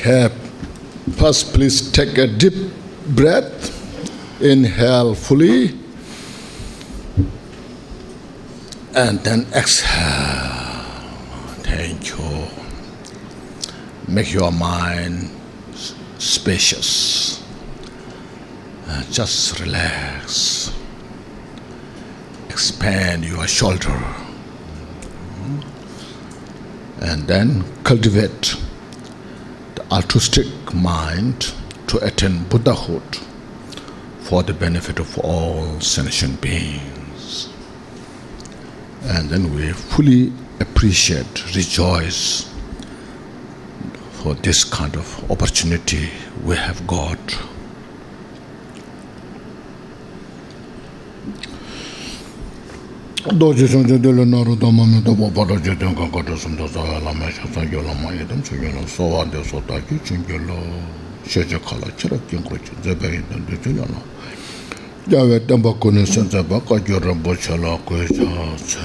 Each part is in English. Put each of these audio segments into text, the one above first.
Okay, first please take a deep breath. Inhale fully. And then exhale. Thank you. Make your mind spacious. Just relax. Expand your shoulder. And then cultivate the altruistic mind to attain Buddhahood for the benefit of all sentient beings. And then we fully appreciate, rejoice for this kind of opportunity we have got. Doji sonje dele naru dama me dabo pada jeten ka kata sumda saya lama shasa yo lama yedam chugelo sowa de sota ki chungelo sheje khala chira kingro chu zebe yedam de chulana jawe tamba kone senza ba ka jora bochala ko cha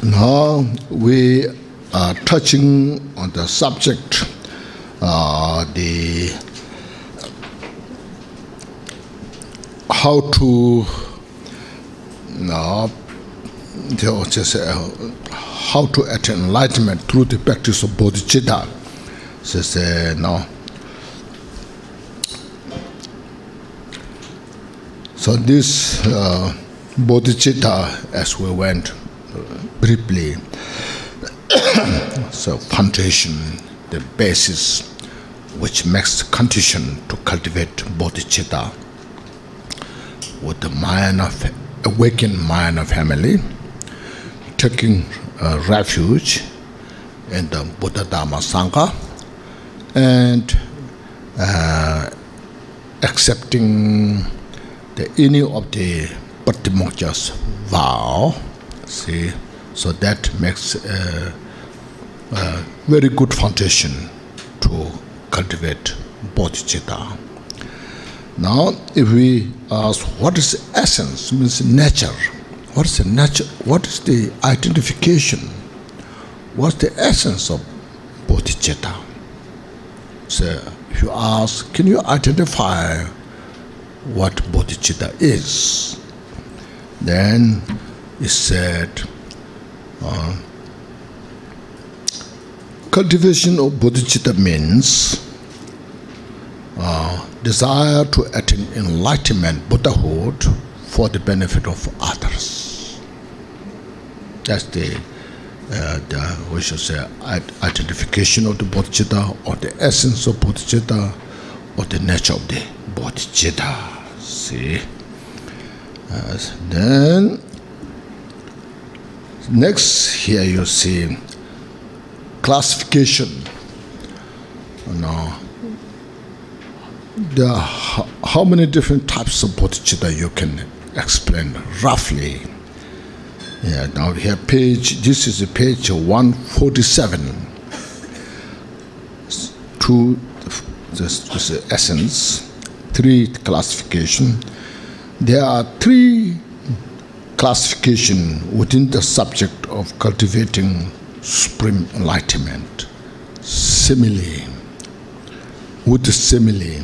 Now we are touching on the subject, how to attain enlightenment through the practice of bodhicitta. So this bodhicitta, as we went briefly, so foundation, the basis which makes the condition to cultivate bodhicitta with the mind of awakened mind of family, taking refuge in the Buddha Dharma Sangha, and accepting any of the Patimokkha's vow. See, so that makes a very good foundation to cultivate bodhicitta. Now, if we ask what is the essence, means nature, what is the nature, what is the identification, what's the essence of bodhicitta? So, if you ask, can you identify what bodhicitta is? Then it's said, cultivation of bodhicitta means desire to attain enlightenment, Buddhahood, for the benefit of others. That's we should say, identification of the bodhicitta, or the essence of bodhicitta, or the nature of the bodhicitta. See? Then, next here you see classification. Now, there are how many different types of bodhicitta you can explain roughly. Yeah, now here this is page 147. To this essence, 3 classification. There are 3 classification within the subject of cultivating supreme enlightenment. Simile, with the simile,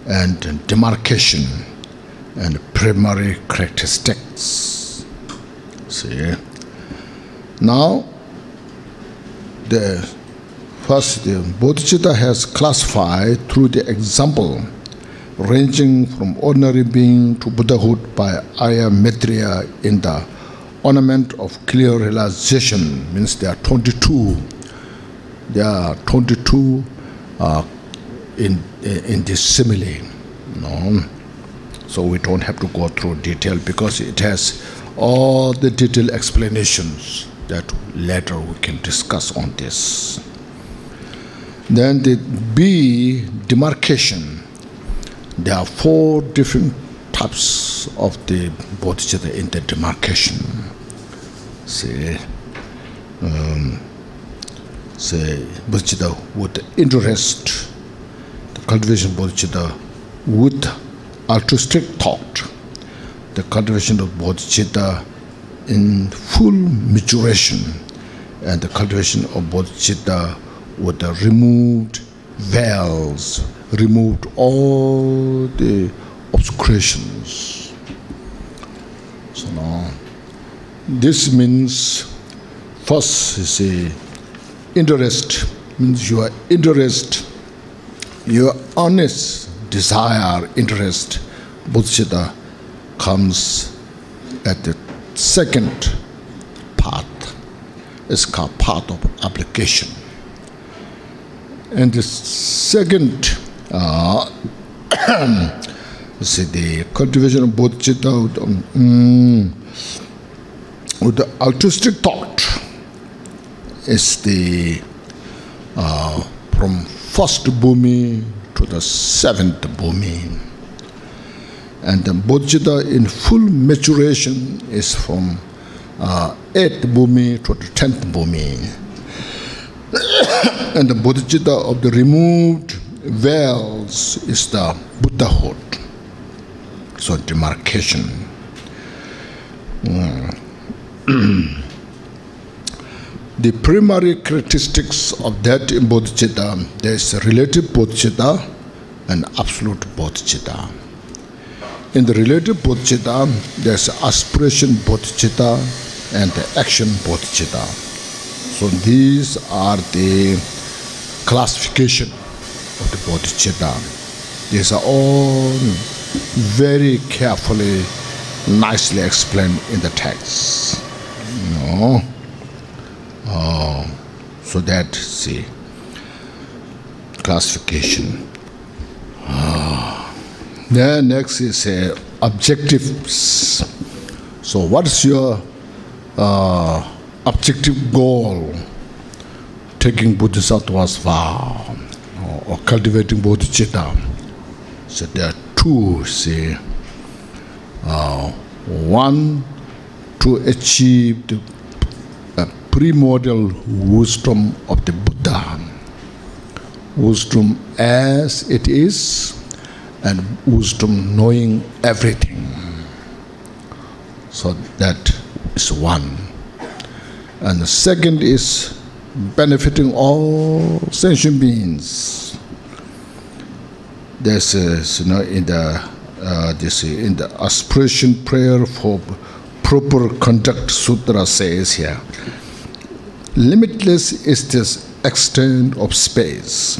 and demarcation, and primary characteristics. See? Now, the bodhicitta has classified through the example ranging from ordinary being to Buddhahood by Aya Maitreya in the Ornament of Clear Realization. Means there are 22. There are 22 in this simile. No? So we don't have to go through detail because it has all the detailed explanations that later we can discuss on this. Then the B, demarcation. There are 4 different types of the bodhicitta in the demarcation. See, bodhicitta with interest, the cultivation of bodhicitta with altruistic thought, the cultivation of bodhicitta in full maturation, and the cultivation of bodhicitta with the removed veils, removed all the obscurations. So now, this means first is a interest, means your interest, your honest desire, interest, bodhicitta comes at the second part. It's called part of application. And the second, the cultivation of bodhicitta with the altruistic thought is the from first bhumi to the seventh bhumi. And the bodhicitta in full maturation is from 8th bhumi to the 10th bhumi. And the bodhicitta of the removed veils is the Buddhahood. So demarcation. The primary characteristics of that in bodhicitta, there is a relative bodhicitta and absolute bodhicitta. In the relative bodhicitta, there is aspiration bodhicitta and the action bodhicitta. So these are the classification of the bodhicitta. These are all very carefully, nicely explained in the text. So that's the classification. Then next is objectives. So what's your objective goal? Taking Bodhisattva's vow or cultivating bodhicitta. So there are two, say. One, to achieve the primordial wisdom of the Buddha. Wisdom as it is, and wisdom knowing everything. So that is one. And the second is benefiting all sentient beings. There's in the aspiration prayer for proper conduct sutra says here, limitless is the extent of space.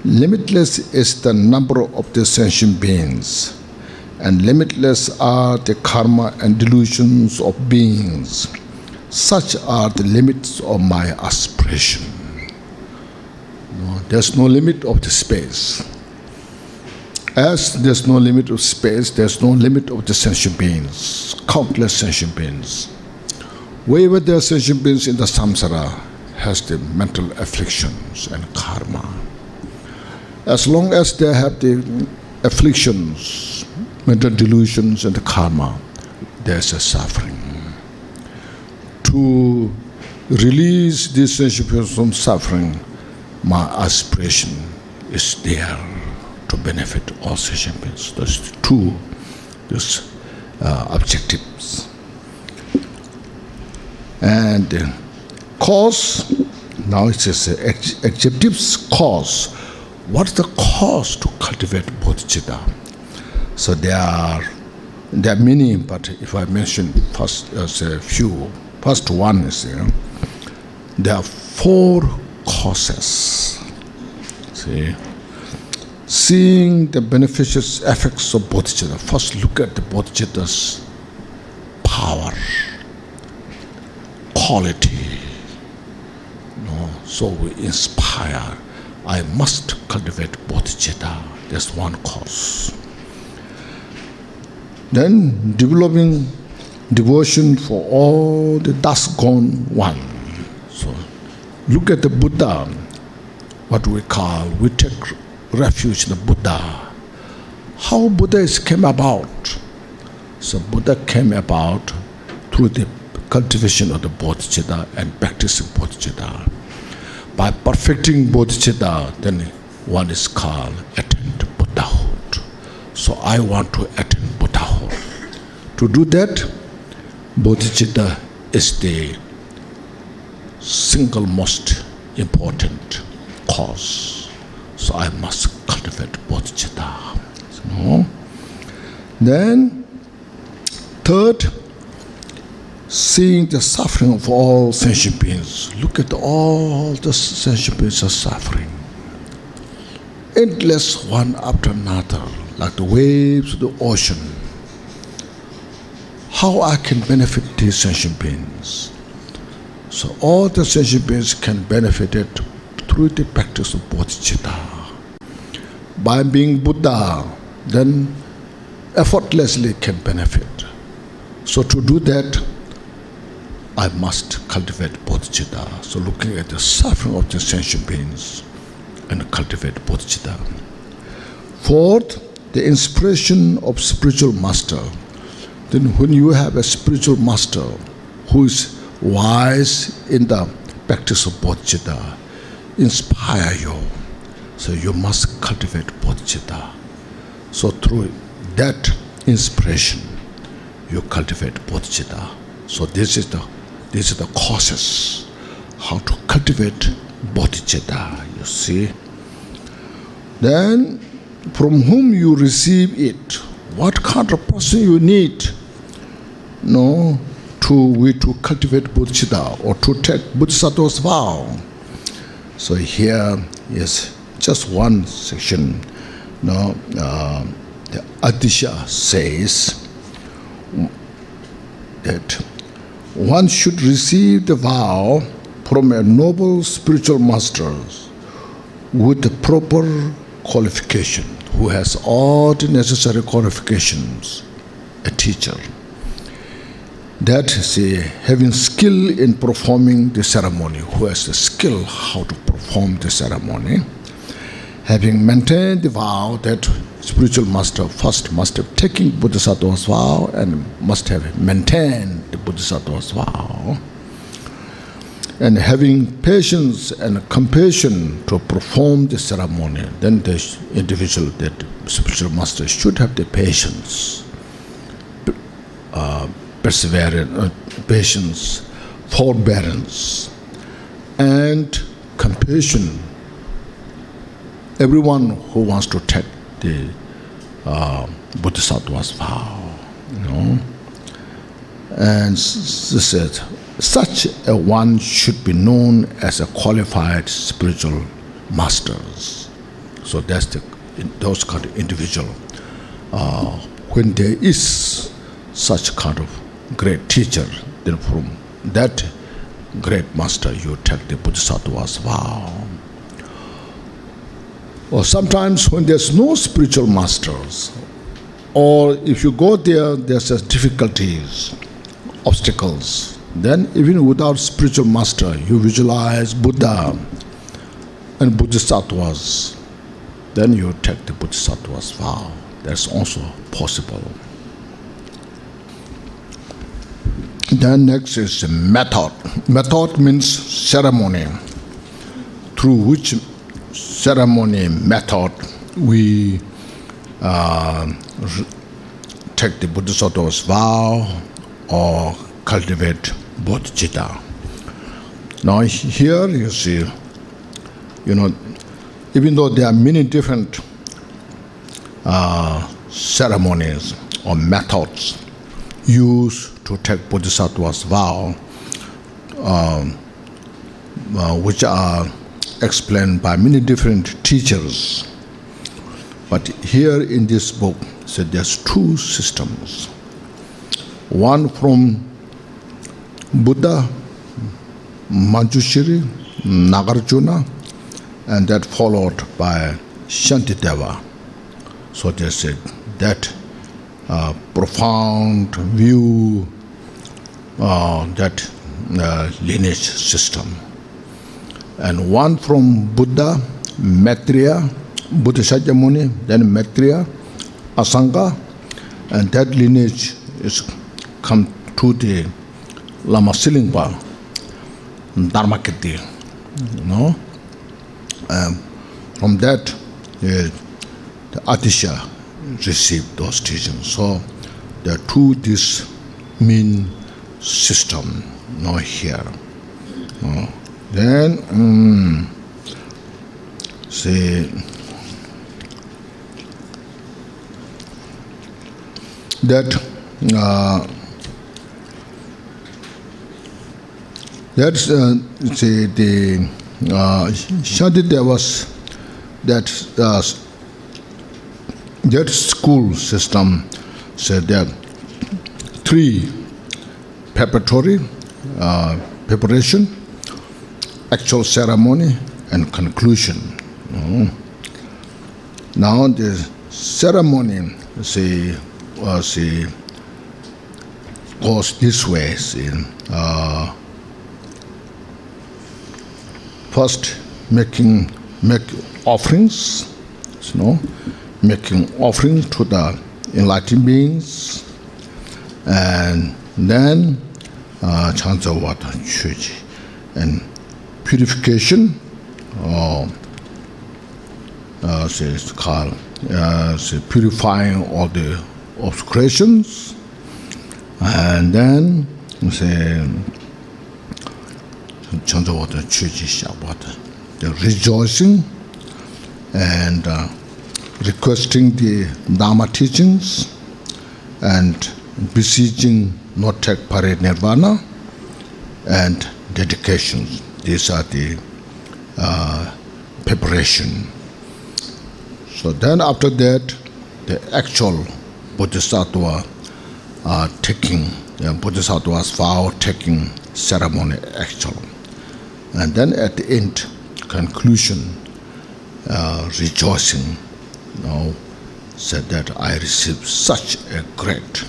Limitless is the number of the sentient beings, and limitless are the karma and delusions of beings. Such are the limits of my aspiration. There's no limit of the space. As there's no limit of space, there's no limit of the sentient beings, countless sentient beings. Wherever there are sentient beings in the samsara has the mental afflictions and karma. As long as they have the afflictions, mental delusions and the karma, there's a suffering. To release these sentient beings from suffering, my aspiration is there to benefit all sentient beings. Those two objectives. And cause, now it says adjectives, cause. What's the cause to cultivate bodhicitta? So there are many, but if I mention first a few, first one is there are 4 causes. See, seeing the beneficious effects of bodhicitta. First, look at the bodhicitta's power, quality. So we inspire. I must cultivate bodhicitta. That's one cause. Then developing devotion for all the dust gone one. So look at the Buddha, what we take refuge in the Buddha. How Buddha came about? So Buddha came about through the cultivation of the bodhicitta and practicing bodhicitta. By perfecting bodhicitta, then one is called attain Buddhahood. So I want to attain Buddhahood. To do that, bodhicitta is the single most important cause. So I must cultivate bodhicitta. No? Then, third, seeing the suffering of all sentient beings. Look at all the sentient beings are suffering. Endless, one after another, like the waves of the ocean. How I can benefit these sentient beings? So all the sentient beings can benefit it through the practice of bodhicitta. By being Buddha, then effortlessly can benefit. So to do that, I must cultivate bodhicitta. So looking at the suffering of the sentient beings and cultivate bodhicitta. Fourth, the inspiration of spiritual master. Then when you have a spiritual master who is wise in the practice of bodhicitta, inspire you. So you must cultivate bodhicitta. So through that inspiration, you cultivate bodhicitta. So this is the causes how to cultivate bodhicitta, you see. Then from whom you receive it, what kind of person you need, to cultivate bodhicitta or to take bodhisattva's vow. So here is just one section. The Adisha says that one should receive the vow from a noble spiritual master with the proper qualification, who has all the necessary qualifications, a teacher. That is having skill in performing the ceremony, who has the skill how to perform the ceremony. Having maintained the vow, that spiritual master first must have taken bodhisattva's vow and must have maintained the bodhisattva's vow. And having patience and compassion to perform the ceremony, then the individual, that spiritual master, should have the patience, perseverance, patience, forbearance, and compassion. Everyone who wants to take the bodhisattva's vow, and this said, such a one should be known as a qualified spiritual masters. So that's those kind of individual. When there is such kind of great teacher, then from that great master you take the bodhisattva's vow. Or sometimes when there's no spiritual masters, or if you go there, there's difficulties, obstacles, then even without spiritual master, you visualize Buddha and bodhisattvas, then you take the bodhisattva's vow. That's also possible. Then next is method. Method means ceremony, through which ceremony method we take the bodhisattva's vow or cultivate bodhicitta. Now here you see, even though there are many different ceremonies or methods used to take bodhisattva's vow, which are explained by many different teachers. But here in this book, so there's two systems. One from Buddha, Manjushri, Nagarjuna, and that followed by Shantideva. So they said that profound view, that lineage system. And one from Buddha, Maitreya, Buddha Shakyamuni, then Maitreya, Asanga, and that lineage is come to the Lama Silingpa, Dharmakirti, from that, the Atisha received those teachings. So there are two this mean system now here. Then see that that's say the Shantideva was that that school system said that three preparatory preparation, actual ceremony, and conclusion. Now the ceremony goes this way. First, make offerings, making offerings to the enlightened beings, and then chanza water, chuji, and purification, it's called purifying all the obscurations, and then chanza water, chuji, shabbat, the rejoicing and requesting the Dharma teachings and beseeching not take parinirvana and dedications. These are the preparation. So then after that, the actual Bodhisattva taking, Bodhisattva's vow taking ceremony actual. And then at the end, conclusion, rejoicing, said that I received such a great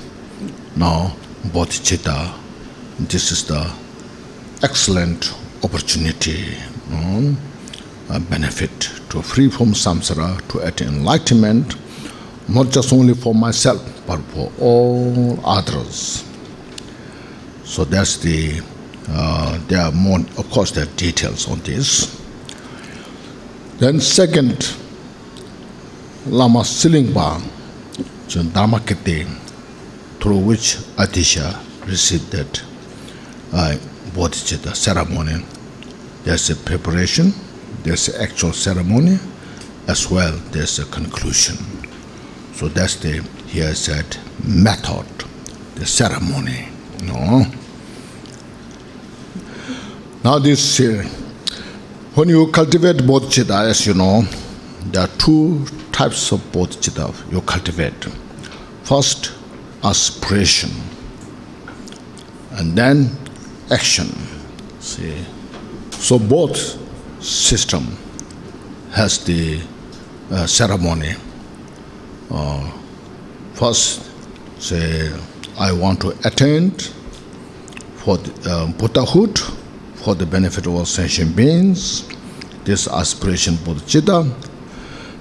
bodhicitta. This is the excellent opportunity, benefit to free from samsara, to attain enlightenment, not just only for myself, but for all others. So that's the, there are more, of course, there are details on this. Then second, Lama Silingpa, Dharma Kete, through which Atisha received that bodhicitta ceremony. There's a preparation, there's an actual ceremony, as well there's a conclusion. So that's the, here said, method, the ceremony. Now this, when you cultivate bodhicitta, as you know, there are two types of bodhicitta you cultivate. First, aspiration, and then action. See, so both system has the ceremony. First, say, I want to attain for the, Buddhahood, for the benefit of all sentient beings, this aspiration bodhicitta.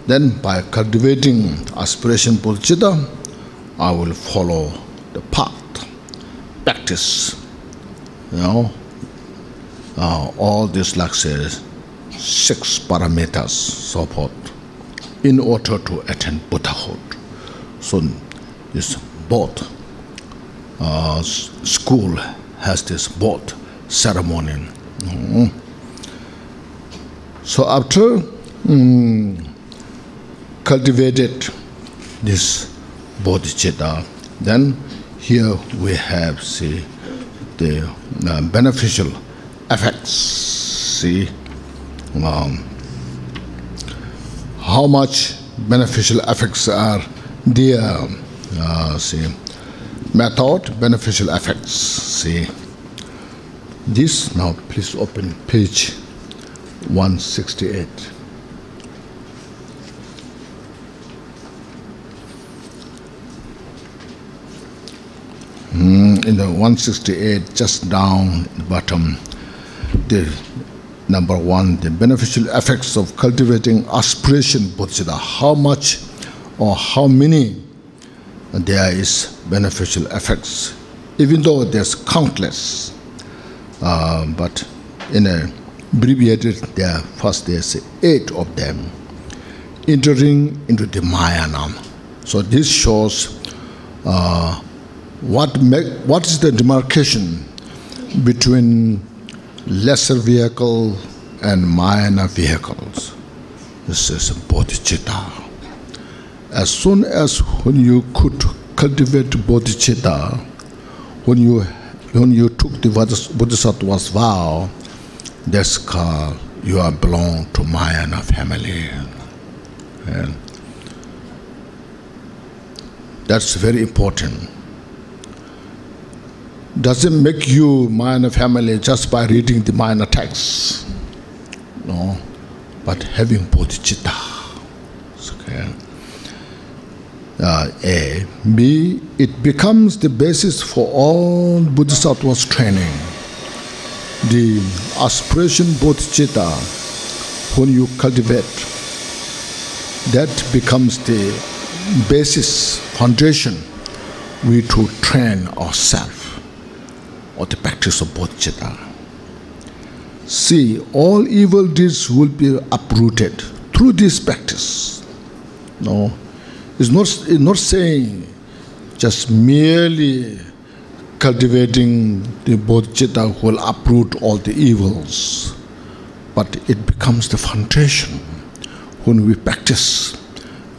Then by cultivating aspiration bodhicitta, I will follow the path, practice, all this like say 6 parameters, so forth, in order to attain Buddhahood. So this both school has this both ceremony. So after cultivated this bodhicitta, then here we have, see, the beneficial effects. See, how much beneficial effects are there. See, method, beneficial effects. See, this now please open page 168. In the 168, just down the bottom, the number 1, the beneficial effects of cultivating aspiration bodhicitta. How much or how many there is beneficial effects, even though there's countless, but in a abbreviated, there first there's 8 of them. entering into the Mayanam. So this shows what is the demarcation between lesser vehicle and Mayana vehicles. This is bodhicitta. As soon as when you could cultivate bodhicitta, when you took the Bodhisattva's vow, that's called you are belong to Mayana family. And that's very important. Doesn't make you Mayana family just by reading the Mayana texts. No, but having bodhicitta. Okay. A. B. It becomes the basis for all Bodhisattva's training. The aspiration bodhicitta, when you cultivate, that becomes the basis, foundation, we to train ourselves or the practice of bodhicitta. See, all evil deeds will be uprooted through this practice. No, it's not saying just merely cultivating the bodhicitta will uproot all the evils, but it becomes the foundation. When we practice,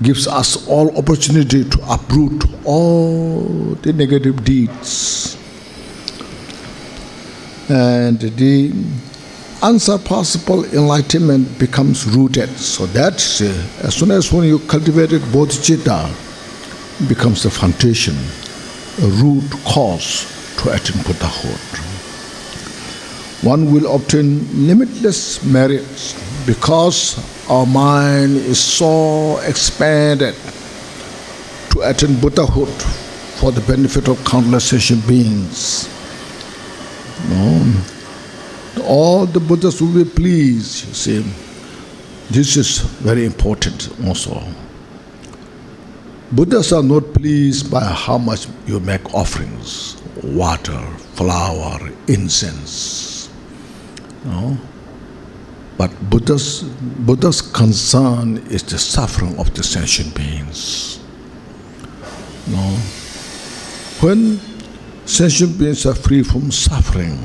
gives us all opportunity to uproot all the negative deeds. And the unsurpassable enlightenment becomes rooted. So that's as soon as when you cultivated bodhicitta, becomes the foundation, a root cause to attain Buddhahood. One will obtain limitless merits because our mind is so expanded to attain Buddhahood for the benefit of countless sentient beings. No. All the Buddhas will be pleased, you see. This is very important also. Buddhas are not pleased by how much you make offerings, water, flower, incense. No? But Buddha's concern is the suffering of the sentient beings. No? When sentient beings are free from suffering,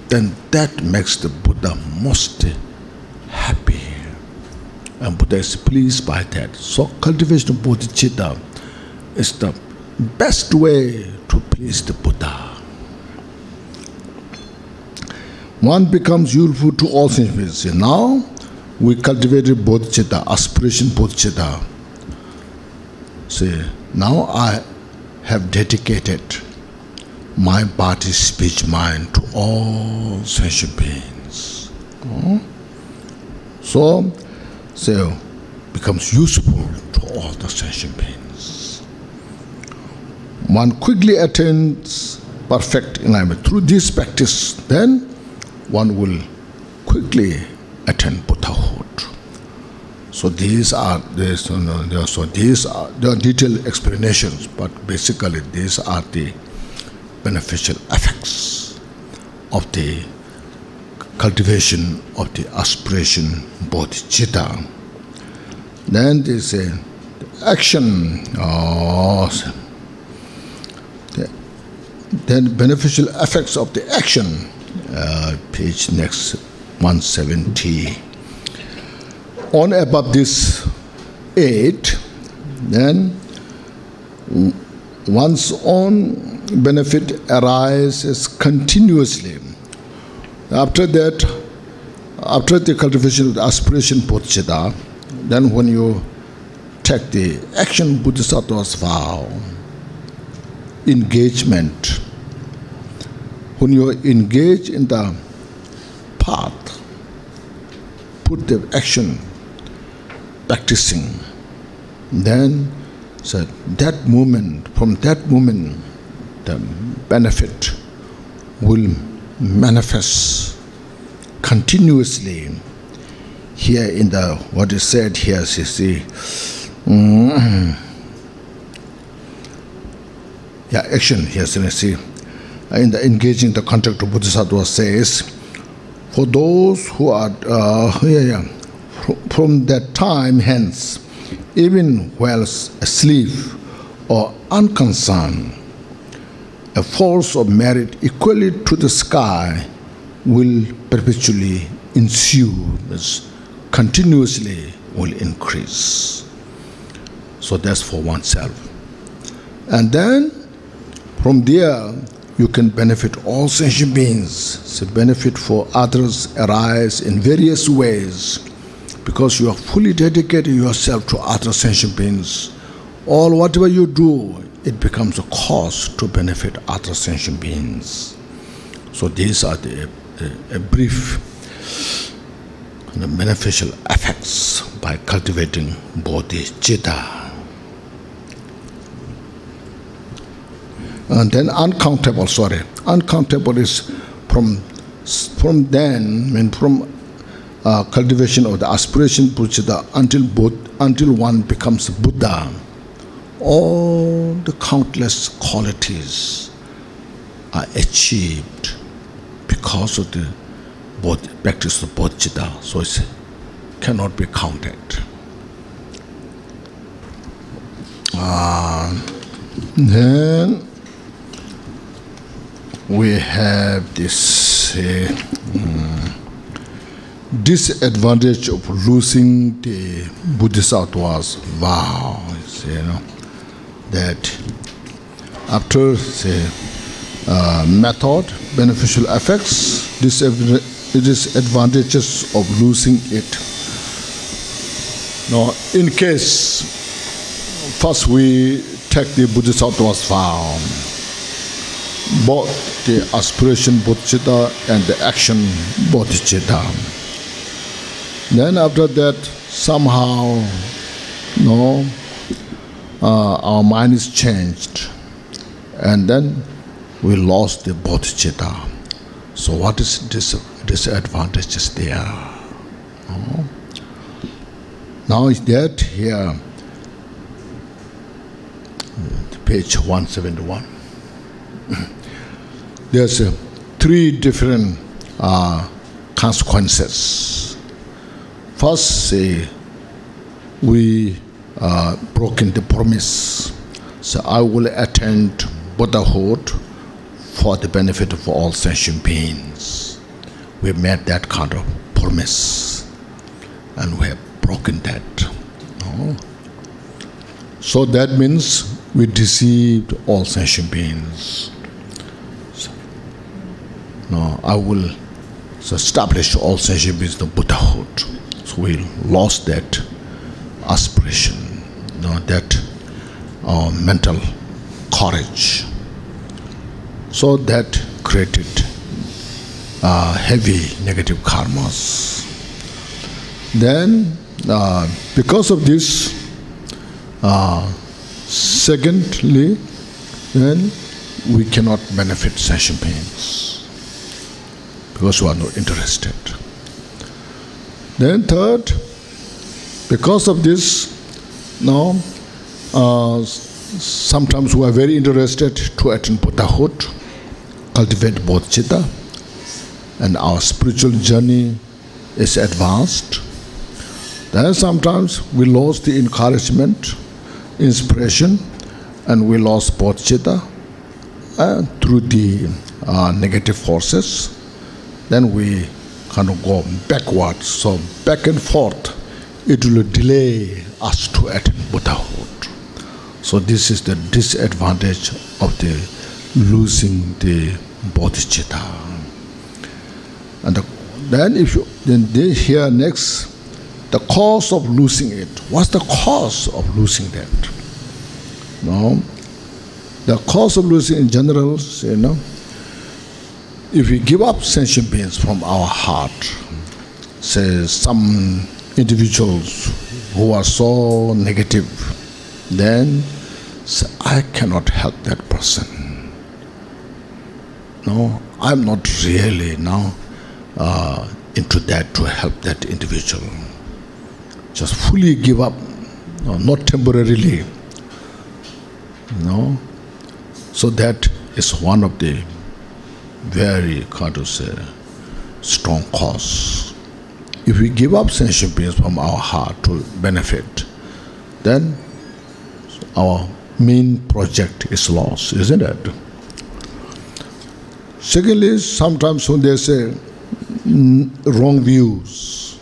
then that makes the Buddha most happy. And Buddha is pleased by that. So cultivation of bodhicitta is the best way to please the Buddha. One becomes useful to all sentient beings. Now we cultivated bodhicitta, aspiration bodhicitta. See, now I have dedicated my body, speech, mind to all sentient beings. So becomes useful to all the sentient beings. One quickly attains perfect enlightenment. Through this practice, then one will quickly attain Buddhahood. So these are detailed explanations, but basically these are the beneficial effects of the cultivation of the aspiration bodhicitta. Then they say action. Then beneficial effects of the action. Page next 170. On above this 8, then one's own benefit arises continuously. After that, after the cultivation of the aspiration bodhicitta, then when you take the action bodhisattva's vow, engagement, when you engage in the path, put the action, practicing, then so that moment, from that moment, the benefit will manifest continuously. Here in the, what is said here, you see, action here, you see, in the engaging the contact of Bodhisattva says, for those who are, From that time hence, even whilst asleep or unconcerned, a force of merit equally to the sky will perpetually ensue, continuously will increase. So that's for oneself. And then from there, you can benefit all sentient beings. So benefit for others arise in various ways because you are fully dedicated yourself to other sentient beings. All whatever you do, it becomes a cause to benefit other sentient beings. So these are the brief beneficial effects by cultivating bodhicitta. And then uncountable is from cultivation of the aspiration bodhicitta until one becomes Buddha. All the countless qualities are achieved because of the practice of bodhicitta, so it cannot be counted. Then we have this disadvantage of losing the Buddhist outwards vow. That after method, beneficial effects, disadvantages of losing it. Now, in case first we take the Buddhist outwards vow, both the aspiration bodhicitta and the action bodhicitta. Then after that, somehow, our mind is changed, and then we lost the bodhicitta. So what is disadvantages there? Now is that here, page 171. There's three different consequences. First, we broken the promise. So I will attain Buddhahood for the benefit of all sentient beings. We made that kind of promise, and we have broken that. So that means we deceived all sentient beings. I will establish all sentient beings the Buddhahood. So we lost that aspiration, that mental courage. So that created heavy negative karmas. Then, because of this, secondly, then we cannot benefit sentient beings because we are not interested. Then third, because of this, sometimes we are very interested to attain Buddhahood, cultivate bodhicitta, and our spiritual journey is advanced. Then sometimes we lost the encouragement, inspiration, and we lost bodhicitta through the negative forces. Then we kind of go backwards. So back and forth, it will delay us to attain Buddhahood. So this is the disadvantage of the losing the bodhicitta. And then here next, the cause of losing it. What's the cause of losing that? The cause of losing in general, if we give up sentient beings from our heart, say some individuals who are so negative, then say, I cannot help that person. I'm not really now into that to help that individual. Just fully give up, not temporarily. So that is one of the very strong cause. if we give up sentient beings from our heart to benefit, then our main project is lost, isn't it? Secondly, sometimes when they say wrong views,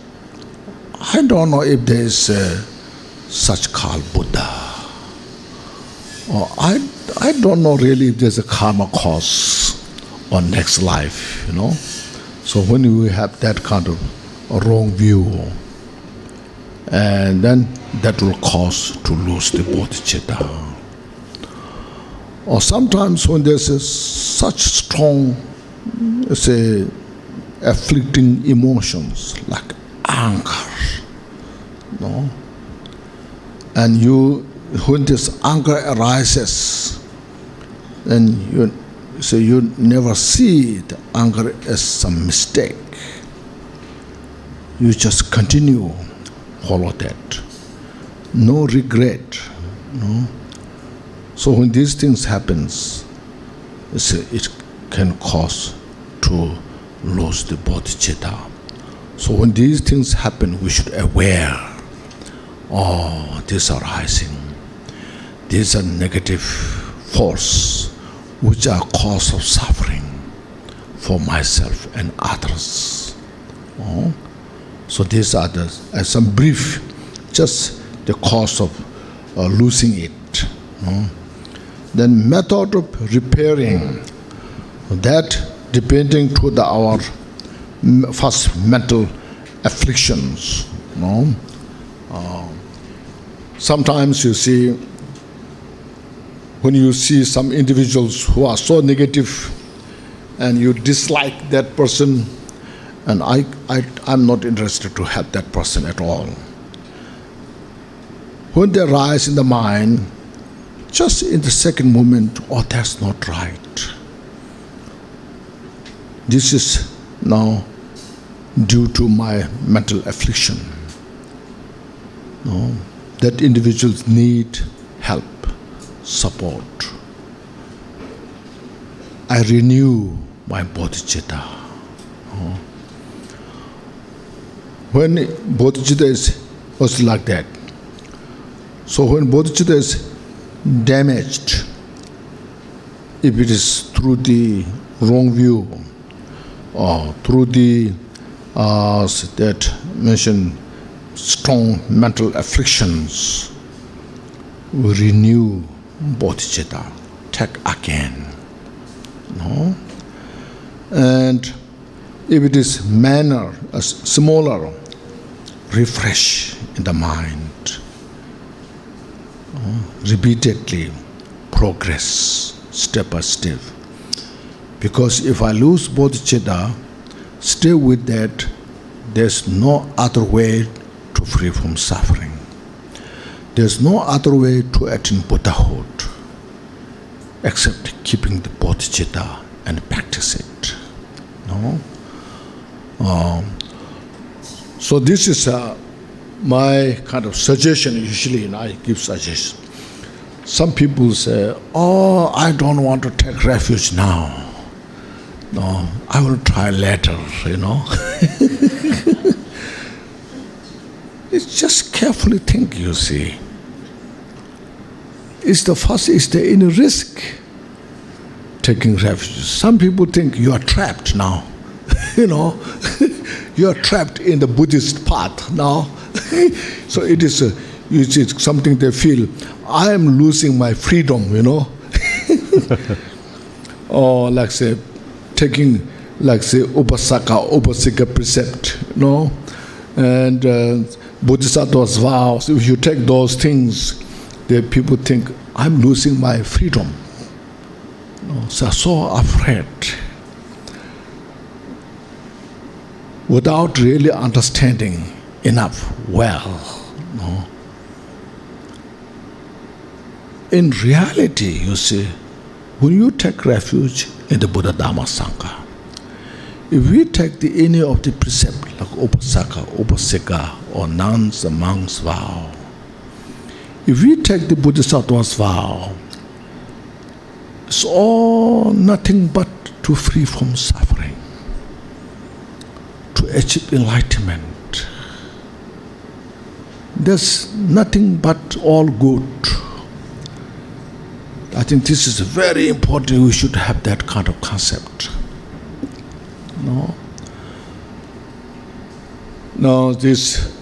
I don't know if there is such called Buddha, or I don't know really if there's a karma cause or next life, So when we have that kind of a wrong view, and then that will cause to lose the bodhicitta. Or sometimes when there's such strong, say, afflicting emotions like anger, and when this anger arises, then you never see the anger as some mistake. You just continue, follow that. No regret. So when these things happens, it can cause to lose the bodhicitta. So when these things happen, we should aware. This arising. These are negative force, which are cause of suffering for myself and others. So these are some brief, just the cause of losing it. Then method of repairing, that depending to our first mental afflictions. Sometimes you see, when you see some individuals who are so negative and you dislike that person, and I'm not interested to help that person at all. When they rise in the mind, just in the second moment, that's not right. This is now due to my mental affliction. That individuals need help, support. I renew my bodhicitta. When bodhicitta is also like that. So when bodhicitta is damaged, if it is through the wrong view or through the that mentioned strong mental afflictions, we renew bodhicitta, take again. And if it is smaller, refresh in the mind. Repeatedly progress step by step. Because if I lose bodhicitta, stay with that, there's no other way to free from suffering. There's no other way to attain Buddhahood except keeping the bodhicitta and practice it. So this is my kind of suggestion. Usually, I give suggestions. Some people say, I don't want to take refuge now. No, I will try later, It's just carefully think, you see. Is there any risk taking refuge? Some people think you are trapped now. You are trapped in the Buddhist path now. So it is something they feel, I am losing my freedom, Or like say, taking, like say, Upasika precept, and Bodhisattva's vows. If you take those things, the people think, I'm losing my freedom. So afraid. Without really understanding enough well. In reality, you see, when you take refuge in the Buddha Dhamma Sangha, if we take any of the precepts like Upasika, or nuns and monks' vow, if we take the Bodhisattva's vow, it's all nothing but to free from suffering, to achieve enlightenment. there's nothing but all good. I think this is very important. We should have that kind of concept. No. Now this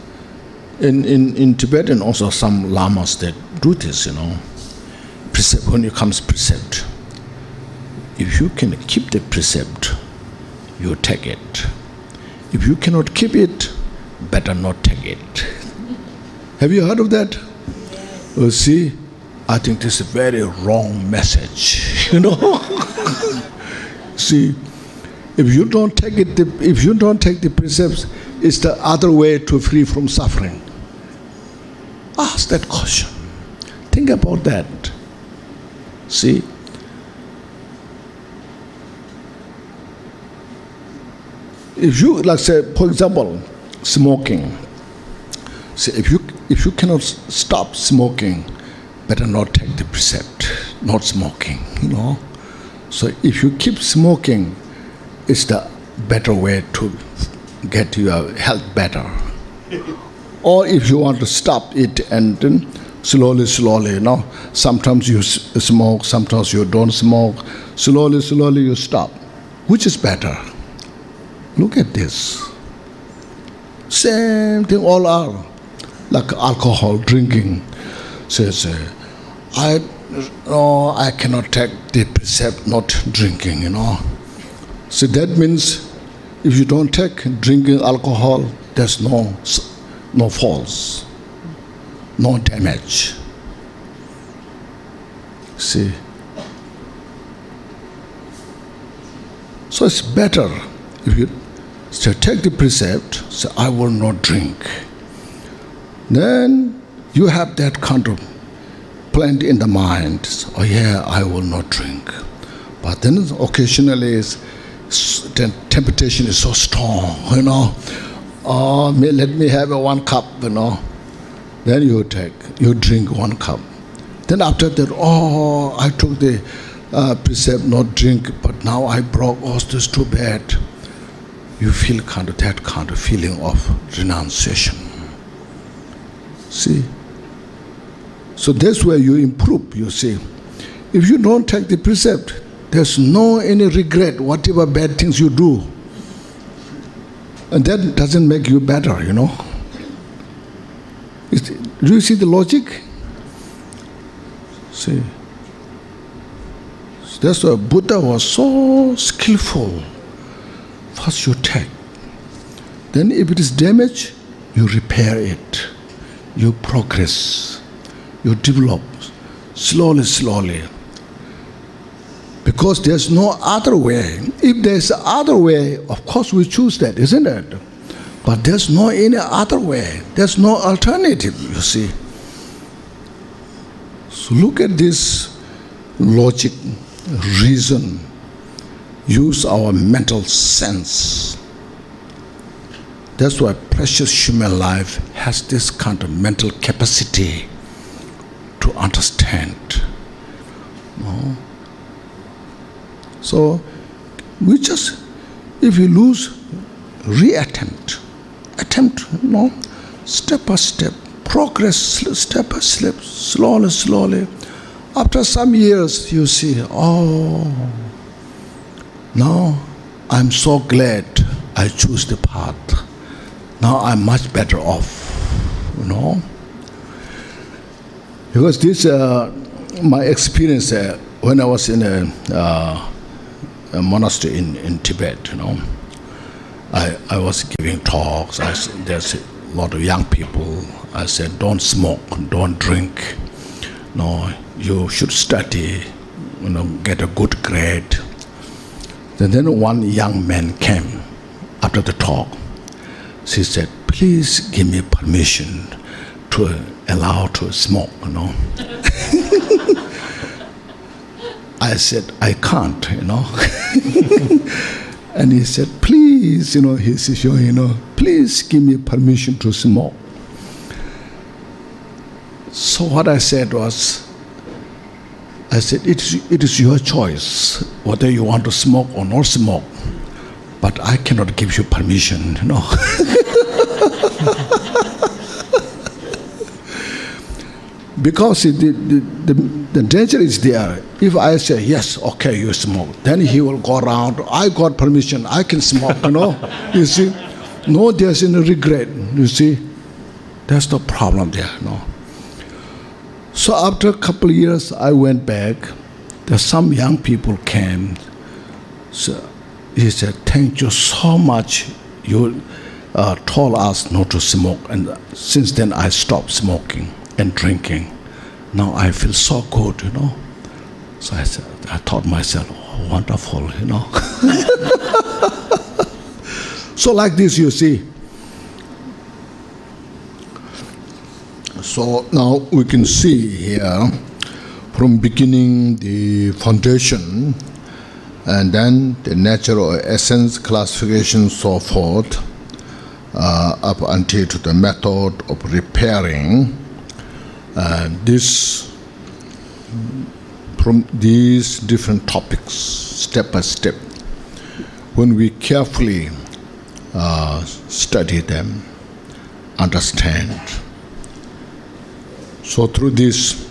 in Tibet and also some lamas that do this, precept, when it comes precept, if you can keep the precept, you take it. If you cannot keep it, better not take it. Have you heard of that? Yes. See, I think this is a very wrong message. See, if you don't take it, if you don't take the precepts, it's the other way to free from suffering. Ask that question. Think about that. See, if you, like say, for example, smoking. See, if you cannot stop smoking, better not take the precept, not smoking. So if you keep smoking, it's the better way to get your health better. Or if you want to stop it and then slowly, sometimes you smoke, sometimes you don't smoke, slowly you stop. Which is better? Look at this. Same thing all are. Like alcohol, drinking. Says, I cannot take the precept not drinking, So that means if you don't take drinking alcohol, there's no faults, no damage. See? So it's better if you take the precept, say, I will not drink. Then you have that kind of plant in the mind. Oh yeah, I will not drink. But then occasionally the temptation is so strong, Oh, let me have one cup, Then you drink one cup. Then after that, I took the precept not drink, but now I broke. This is too bad. You feel that kind of feeling of renunciation. See? So that's where you improve, you see. If you don't take the precept, there's no any regret, whatever bad things you do. And that doesn't make you better, Do you see the logic? See? That's why Buddha was so skillful. First you take. Then if it is damaged, you repair it. You progress. You develop slowly. Because there's no other way. If there's other way, of course we choose that, isn't it? But there's no any other way. There's no alternative, you see. So look at this logic, reason. Use our mental sense. That's why precious human life has this kind of mental capacity to understand. So we just, if you lose, reattempt. Step by step, progress step by step, slowly. After some years, you see, now I'm so glad I choose the path. Now I'm much better off, Because this, my experience when I was in a monastery in Tibet, I was giving talks. There's a lot of young people. I said, don't smoke, don't drink. No, you should study, get a good grade. Then one young man came after the talk. She said, please give me permission to allow to smoke, I said, I can't, And he said, please, he said, please give me permission to smoke. So what I said was, it is your choice whether you want to smoke or not smoke, but I cannot give you permission, because the danger is there. If I say, yes, okay, you smoke, then he will go around, I got permission, I can smoke, You see? No, there's no regret, you see? That's the problem there, no? So after a couple of years, I went back. There's some young people came. So he said, thank you so much. You told us not to smoke. And since then, I stopped smoking and drinking. Now I feel so good, So I said, I thought myself, oh, wonderful, So like this, you see. So now we can see here, from beginning the foundation, and then the nature or essence, classification, so forth, up until to the method of repairing. This, from these different topics, step by step, when we carefully study them, understand. So through this,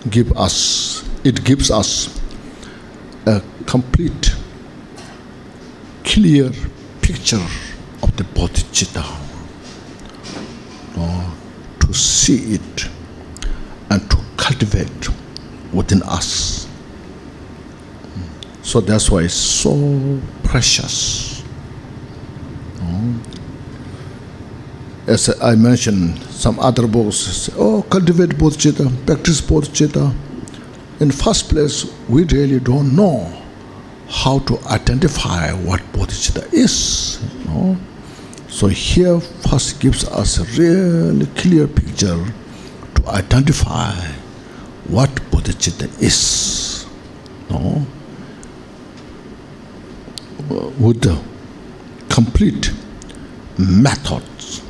it gives us a complete, clear picture of the bodhicitta, to see it and to cultivate within us. So that's why it's so precious. As I mentioned, some other books say, cultivate bodhicitta, practice bodhicitta. In the first place, we really don't know how to identify what bodhicitta is. So here first gives us a really clear picture to identify what bodhicitta is. With the complete methods,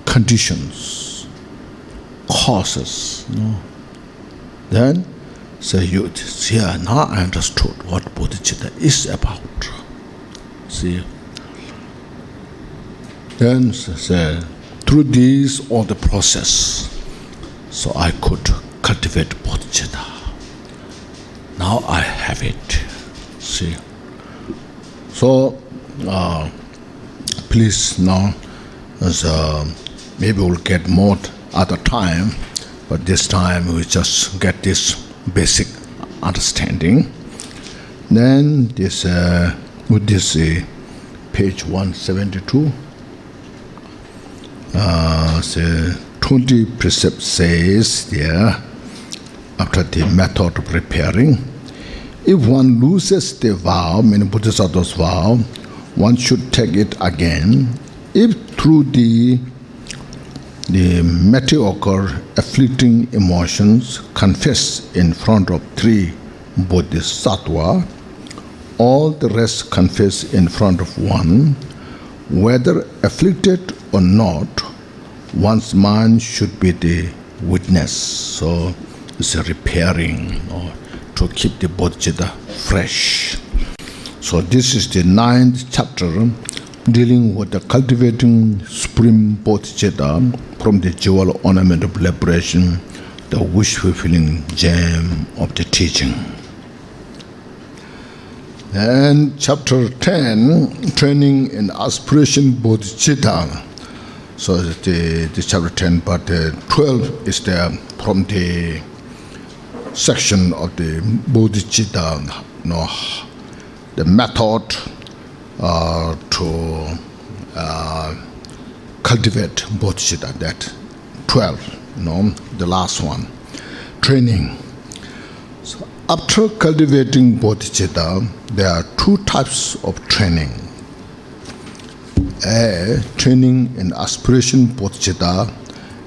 conditions, causes. Then say, here now I understood what bodhicitta is about. See? Then say, through these all the process, so I could cultivate bodhicitta. Now I have it. See? So, please now, maybe we'll get more other time, but this time we just get this basic understanding. Then this, with this page 172, 20 precepts says there, after the method of repairing, if one loses the vow, meaning Bodhisattva's vow, one should take it again. If through the mediocre, afflicting emotions confess in front of 3 bodhisattvas, all the rest confess in front of one, whether afflicted or not, one's mind should be the witness. So it's a repairing, to keep the bodhicitta fresh. So this is the 9th chapter dealing with the cultivating supreme bodhicitta from the Jewel Ornament of Liberation, the wish-fulfilling gem of the teaching. And chapter 10, training in aspiration bodhicitta. So the chapter 10, but 12 is there from the section of the bodhicitta, the method to cultivate bodhicitta, that 12, the last one, training. So after cultivating bodhicitta, there are 2 types of training. A, training in aspiration bodhicitta,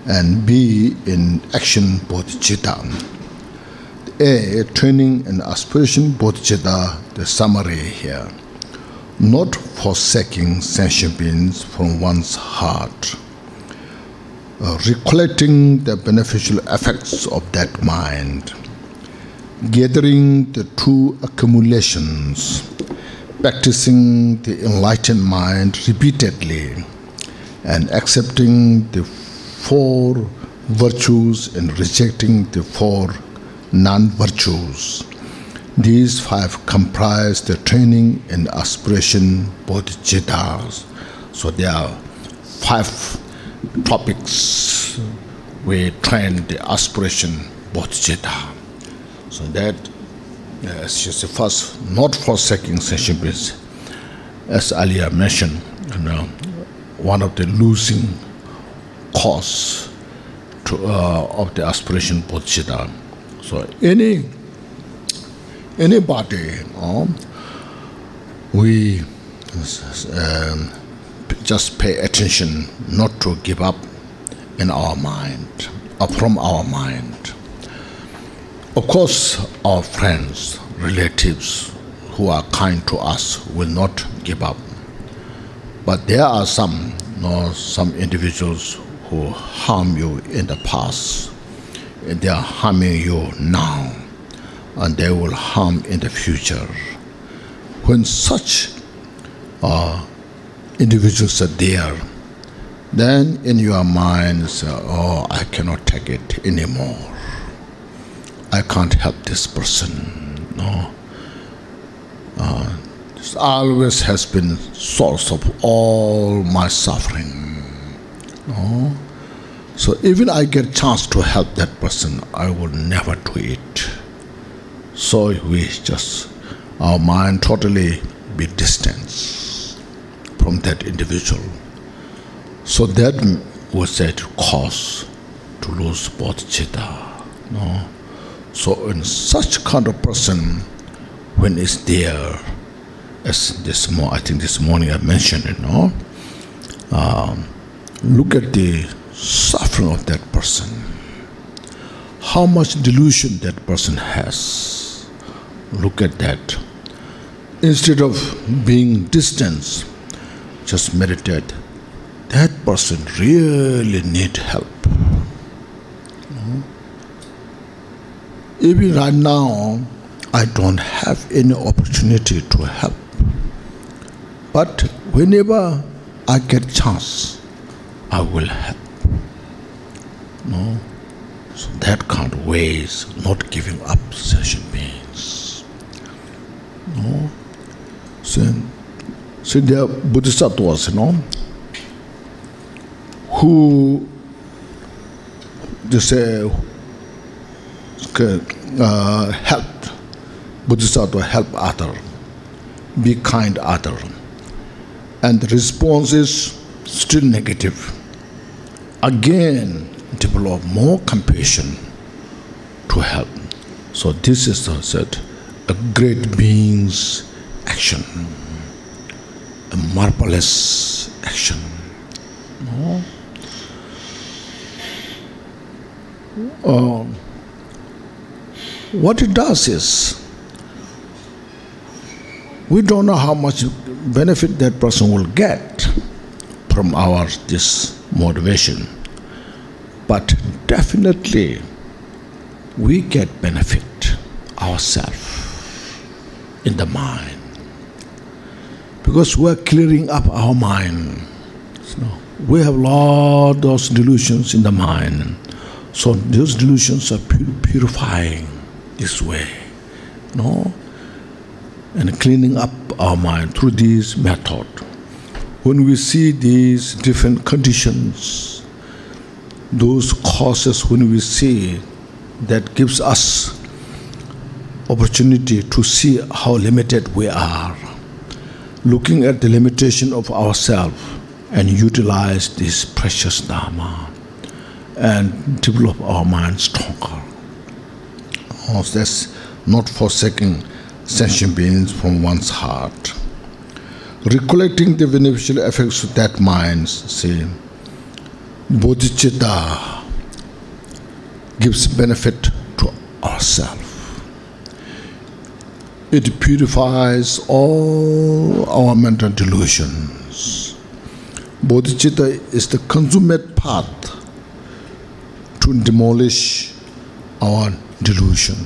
and B, in action bodhicitta. A, training in aspiration bodhicitta, the summary here. Not forsaking sentient beings from one's heart, recollecting the beneficial effects of that mind, gathering the true accumulations, practicing the enlightened mind repeatedly, and accepting the 4 virtues and rejecting the 4 non-virtues. These 5 comprise the training and aspiration bodhicittas. So there are 5 topics we train the aspiration bodhicitta. So that is the first, not forsaking session is, as earlier mentioned, one of the losing cause of the aspiration bodhicitta. So anybody, we just pay attention not to give up in our mind or from our mind. Of course, our friends, relatives who are kind to us will not give up. But there are some individuals who harm you in the past, and they are harming you now, and they will harm in the future. When such individuals are there, then in your mind say, oh, I cannot take it anymore. I can't help this person. No. This always has been source of all my suffering. No. So even I get chance to help that person, I will never do it. So we just, our mind totally be distanced from that individual. So that was that cause to lose bodhicitta. No. So in such kind of person, when it's there, as I think this morning I mentioned it, no? Look at the suffering of that person. How much delusion that person has. Look at that. Instead of being distant, just meditate. That person really need help. Even right now, I don't have any opportunity to help. But whenever I get chance, I will help. No? So that kind of ways, not giving up session means. No? So there are Bodhisattvas, who they say help, Bodhisattva help other, be kind other, and the response is still negative. Again, develop more compassion to help. So this is said a great being's action, a marvelous action. No? What it does is, we don't know how much benefit that person will get from this motivation, but definitely we get benefit ourselves in the mind, because we're clearing up our mind. So we have a lot of those delusions in the mind, so those delusions are purifying this way, no? And cleaning up our mind through this method. When we see these different conditions, those causes, when we see, that gives us opportunity to see how limited we are, looking at the limitation of ourselves and utilize this precious Dharma and develop our mind stronger. That's not forsaking sentient beings from one's heart. Recollecting the beneficial effects of that mind, see, bodhicitta gives benefit to ourselves. It purifies all our mental delusions. Bodhicitta is the consummate path to demolish our delusion.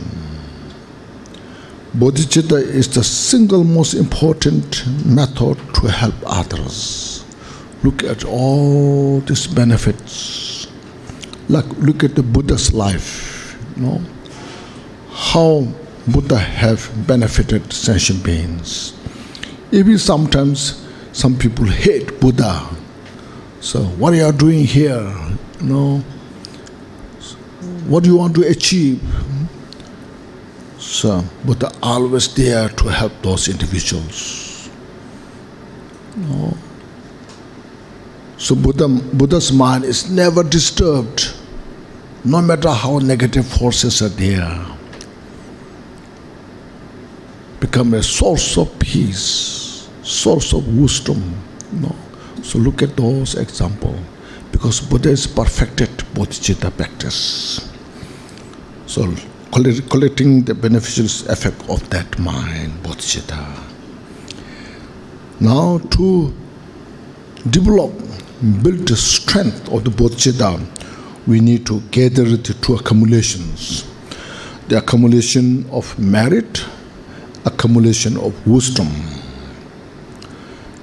Bodhicitta is the single most important method to help others. Look at all these benefits. Like, look at the Buddha's life, how Buddha have benefited sentient beings. Even sometimes some people hate Buddha. So what are you doing here? What do you want to achieve? So Buddha always there to help those individuals. So Buddha's mind is never disturbed, no matter how negative forces are there. Become a source of peace, source of wisdom. So look at those examples, because Buddha is perfected bodhicitta practice. So collecting the beneficial effect of that mind, bodhicitta. Now to build the strength of the bodhicitta, we need to gather the two accumulations. The accumulation of merit, accumulation of wisdom.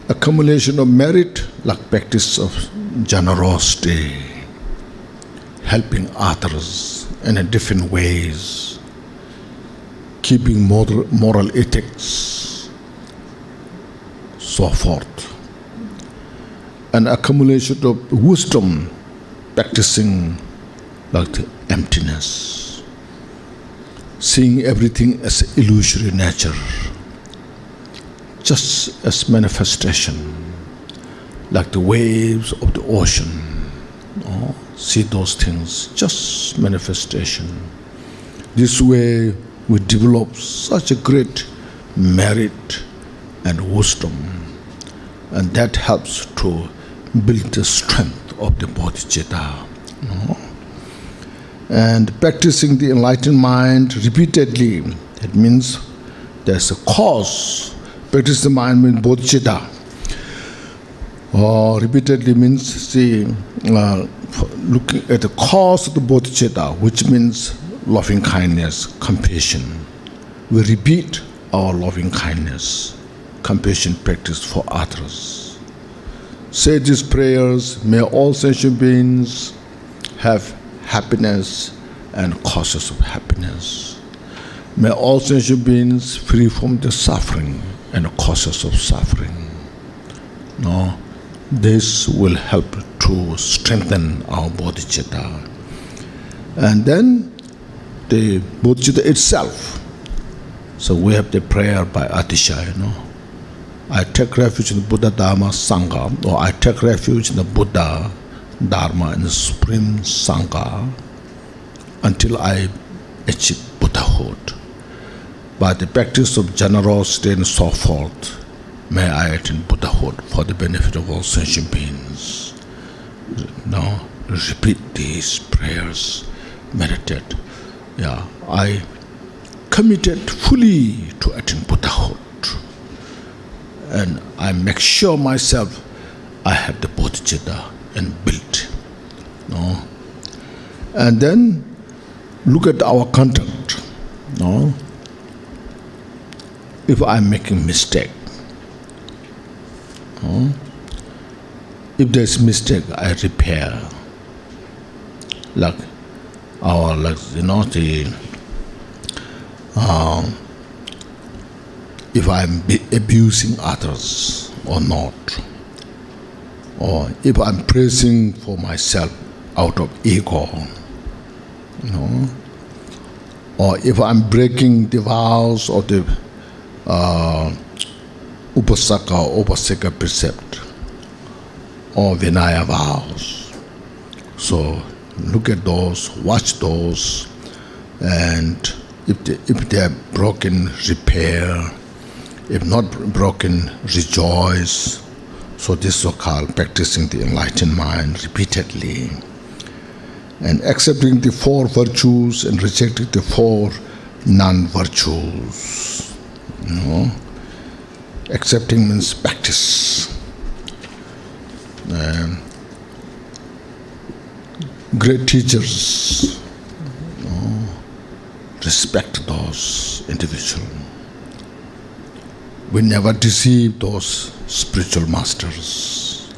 Accumulation of merit, like practice of generosity, helping others in different ways, keeping moral ethics, so forth. And accumulation of wisdom, practicing like the emptiness, seeing everything as illusory nature, just as manifestation, like the waves of the ocean. See those things, just manifestation. This way we develop such a great merit and wisdom, and that helps to build the strength of the bodhicitta. And practicing the enlightened mind repeatedly, it means there's a cause. Practice the mind means bodhicitta. Repeatedly means looking at the cause of the bodhicitta, which means loving kindness, compassion. We repeat our loving kindness, compassion practice for others. Say these prayers: may all sentient beings have happiness and causes of happiness. May all sentient beings free from the suffering and causes of suffering. This will help to strengthen our bodhicitta. And then the bodhicitta itself. So we have the prayer by Atisha, I take refuge in the Buddha, Dharma, Sangha, or I take refuge in the Buddha, Dharma, and the Supreme Sangha until I achieve Buddhahood. By the practice of generosity and so forth, may I attain Buddhahood for the benefit of all sentient beings. Now, repeat these prayers, meditate. I committed fully to attain Buddhahood. And I make sure myself I have the bodhicitta and built. And then look at our content. If I'm making mistake, if there's mistake, I repair. If I'm abusing others or not, or if I'm praising for myself out of ego, or if I'm breaking the vows of the Upasaka or Upasika precept, or Vinaya vows. So look at those, watch those, and if they are broken, repair. If not broken, rejoice. So this is so-called practicing the enlightened mind repeatedly. And accepting the four virtues and rejecting the four non-virtues. Accepting means practice. Great teachers, respect those individuals. We never deceive those spiritual masters.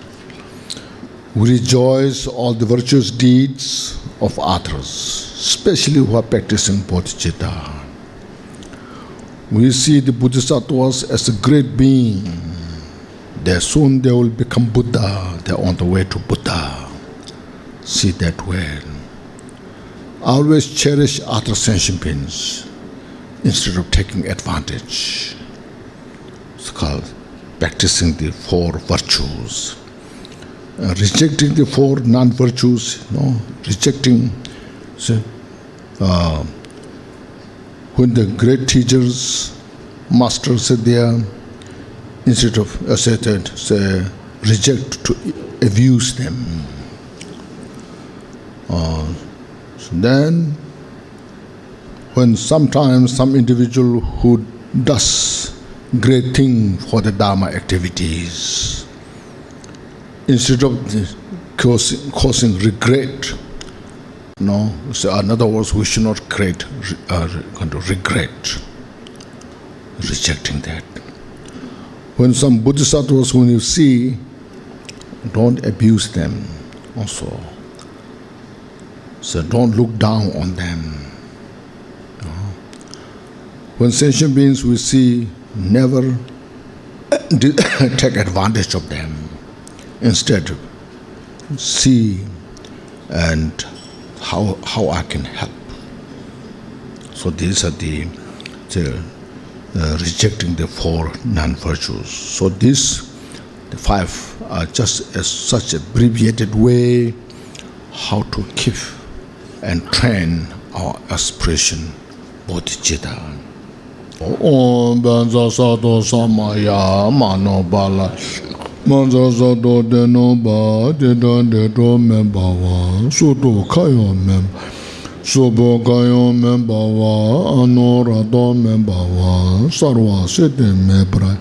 We rejoice all the virtuous deeds of others, especially who are practicing bodhicitta. We see the Bodhisattvas as a great being. Soon they will become Buddha. They are on the way to Buddha. See that way. Always cherish other sentient beings instead of taking advantage. It's called practicing the four virtues. Rejecting the four non-virtues, rejecting. When the great teachers, masters are there, instead of reject, to abuse them. So then, when sometimes some individual who does great thing for the Dharma activities, instead of causing regret, so in other words, we should not create regret, rejecting that. When some Bodhisattvas, when you see, don't abuse them also. So don't look down on them. When sentient beings we see, never take advantage of them. Instead, see and how I can help. So these are the rejecting the four non-virtues. So the five are just such abbreviated way how to keep and train our aspiration, bodhicitta. Om Banza Sato Samaya Mano Bala Manza Sato Deno Ba Deda Dedo Membawa Sudo Kayo Mem Subo Kayo Membawa Anorado Membawa Sarwa Sete Mebra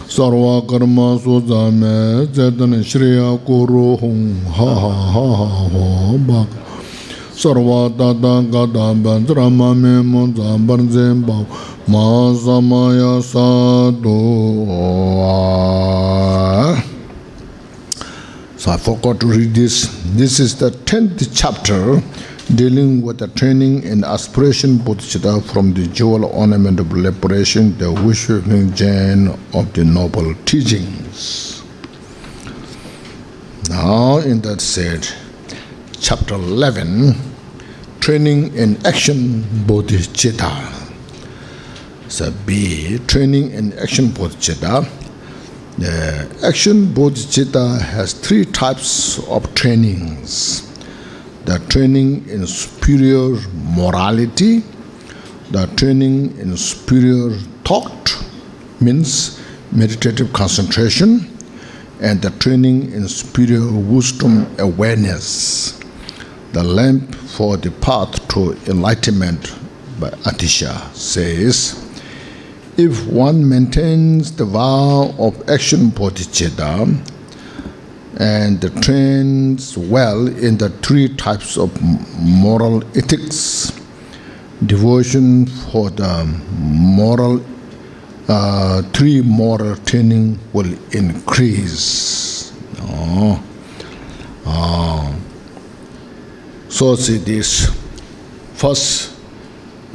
Sarwa Karma Suzame Zedan Shriya Kuru Hung Ha Ha Ha Ha Ho Bak Sarva Tata Gata Bandrama Memonza Barzemba Masamaya Sado. So I forgot to read this. This is the 10th chapter dealing with the training and aspiration bodhicitta from the Jewel Ornament of Liberation, the Wishing Jain of the Noble Teachings. Now in that said, Chapter 11, Training in Action Bodhicitta. So B, Training in Action Bodhicitta. The Action Bodhicitta has three types of trainings. The training in superior morality, the training in superior thought, means meditative concentration, and the training in superior wisdom awareness, the lamp for the path to enlightenment. By Atisha says, if one maintains the vow of action bodhicitta and trains well in the three types of moral ethics, devotion for the three moral training will increase. So see this first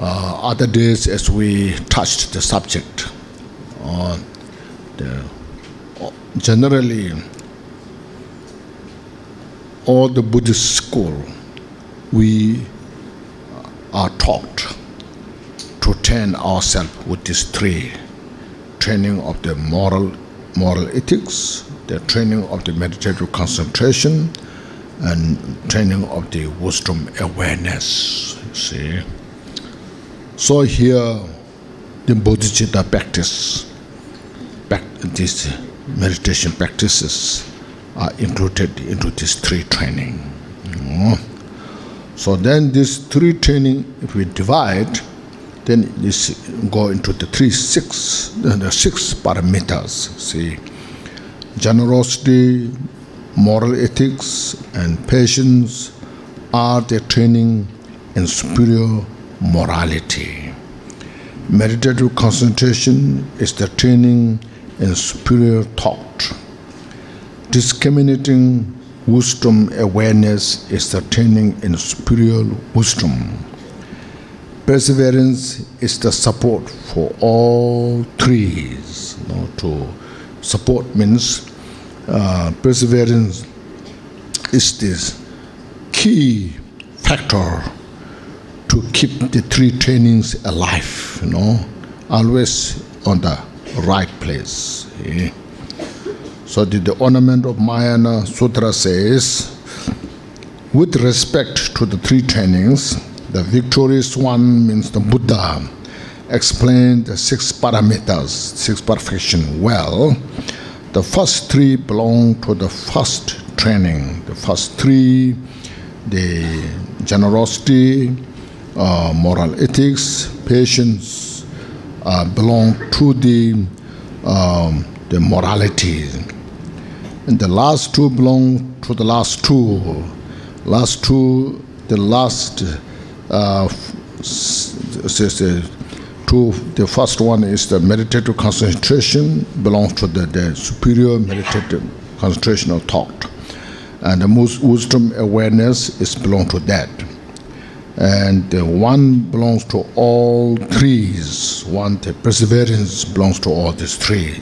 other days as we touched the subject. Generally, all the Buddhist school, we are taught to train ourselves with these three: training of the moral ethics, the training of the meditative concentration, and training of the wisdom awareness. See, so here the bodhicitta practice, these meditation practices are included into this three training. So then this three training, if we divide, then this go into the six parameters. See, generosity, moral ethics, and patience are the training in superior morality. Meditative concentration is the training in superior thought. Discriminating wisdom awareness is the training in superior wisdom. Perseverance is the support for all three. To support means perseverance is this key factor to keep the three trainings alive, always on the right place. So the Ornament of Mahayana Sutra says, with respect to the three trainings, the victorious one means the Buddha explained the 6 parameters, 6 perfection well. The first 3 belong to the first training. The first 3, the generosity, moral ethics, patience, belong to the morality. And the last 2 belong to the last 2. The first one is the meditative concentration, belongs to the superior meditative concentration of thought. And the wisdom awareness is belong to that. And the one belongs to all threes. The perseverance belongs to all these 3.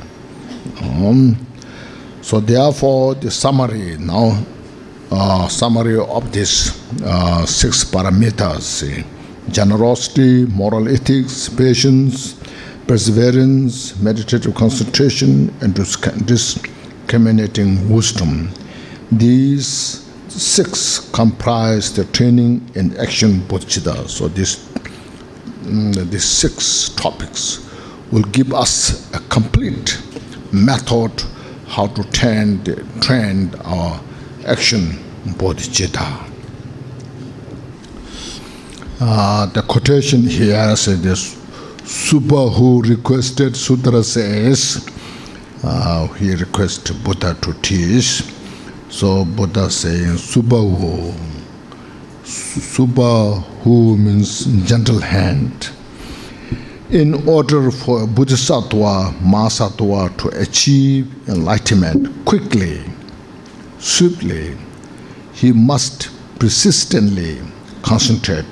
So therefore, the summary of these 6 parameters: generosity, moral ethics, patience, perseverance, meditative concentration, and discriminating wisdom. These 6 comprise the training in action bodhicitta. So these 6 topics will give us a complete method how to train our action bodhicitta. The quotation here says this: Supa, who requested sutra, says, he requests Buddha to teach. So Buddha saying Supa who means gentle hand. In order for a Bodhisattva, Mahasattva to achieve enlightenment quickly, swiftly, he must persistently concentrate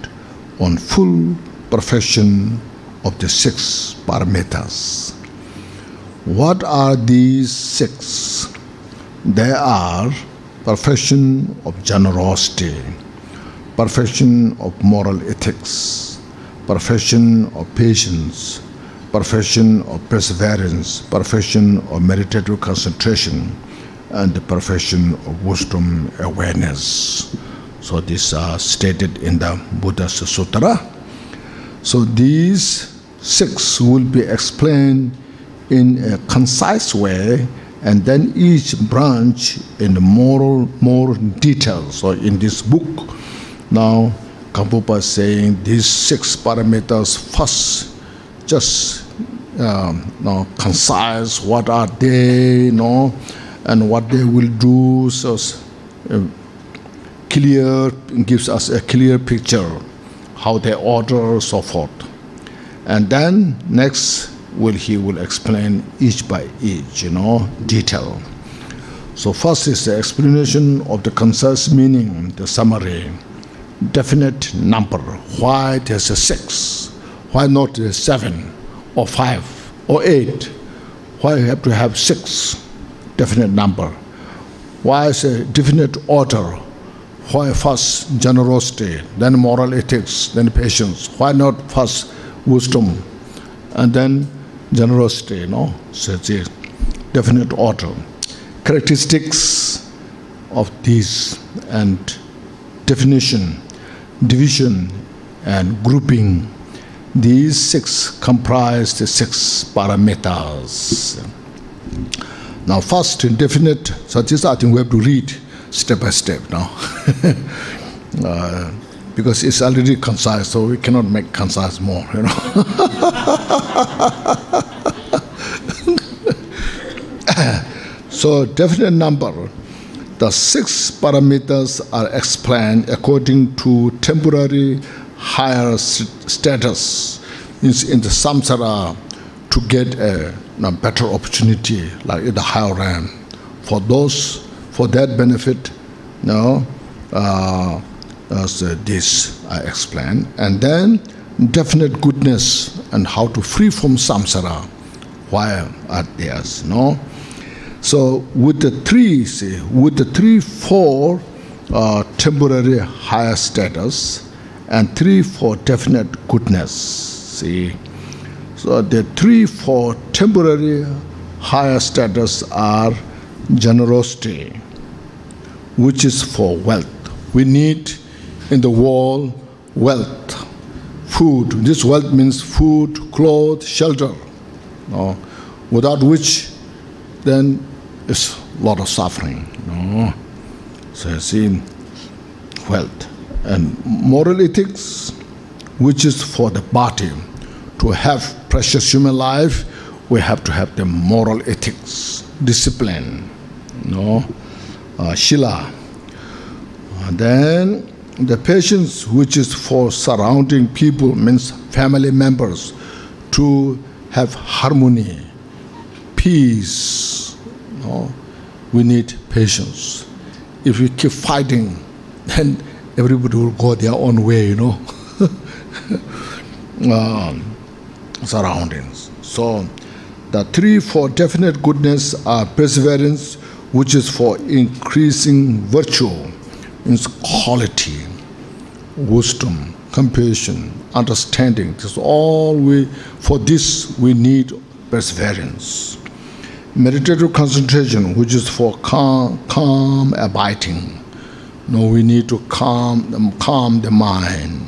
on full perfection of the 6 parameters. What are these 6? They are perfection of generosity, perfection of moral ethics, perfection of patience, perfection of perseverance, perfection of meditative concentration, and the perfection of wisdom awareness. So these are stated in the Buddha's Sutra. So these 6 will be explained in a concise way, and then each branch in more detail. So in this book, now Gampopa is saying these 6 parameters first, just concise, what are they, and what they will do, so clear, gives us a clear picture, how they order, so forth. And then next, he will explain each by each, detail. So first is the explanation of the concise meaning, the summary, definite number. Why there's a 6? Why not 7 or 5 or 8? Why you have to have 6? Definite number. Why is a definite order? Why first generosity, then moral ethics, then patience? Why not first wisdom and then generosity, So it's a definite order. Characteristics of these and definition, division, and grouping. These 6 comprise the 6 parameters. Now first, definite, so this I think we have to read step by step now. Because it's already concise, so we cannot make concise more, So definite number, the 6 parameters are explained according to temporary higher status, means in the samsara, to get a better opportunity, like in the higher realm. For that benefit, No, so this I explain, and then definite goodness and how to free from samsara. Why are there? No. So with the three, see, with the 3-4 temporary higher status and 3-4 definite goodness. See, so the 3-4 temporary higher status are generosity, which is for wealth. We need in the world wealth, food. This wealth means food, clothes, shelter. No? Without which, then it's a lot of suffering. No? So you see, wealth. And moral ethics, which is for the body. To have precious human life, we have to have the moral ethics, discipline, shila. Then the patience, which is for surrounding people, means family members, to have harmony, peace. We need patience. If we keep fighting, then everybody will go their own way, surroundings. So the 3-4 definite goodness are perseverance, which is for increasing virtue, means quality, wisdom, compassion, understanding. This is all for this we need perseverance. Meditative concentration, which is for calm abiding. We need to calm the mind,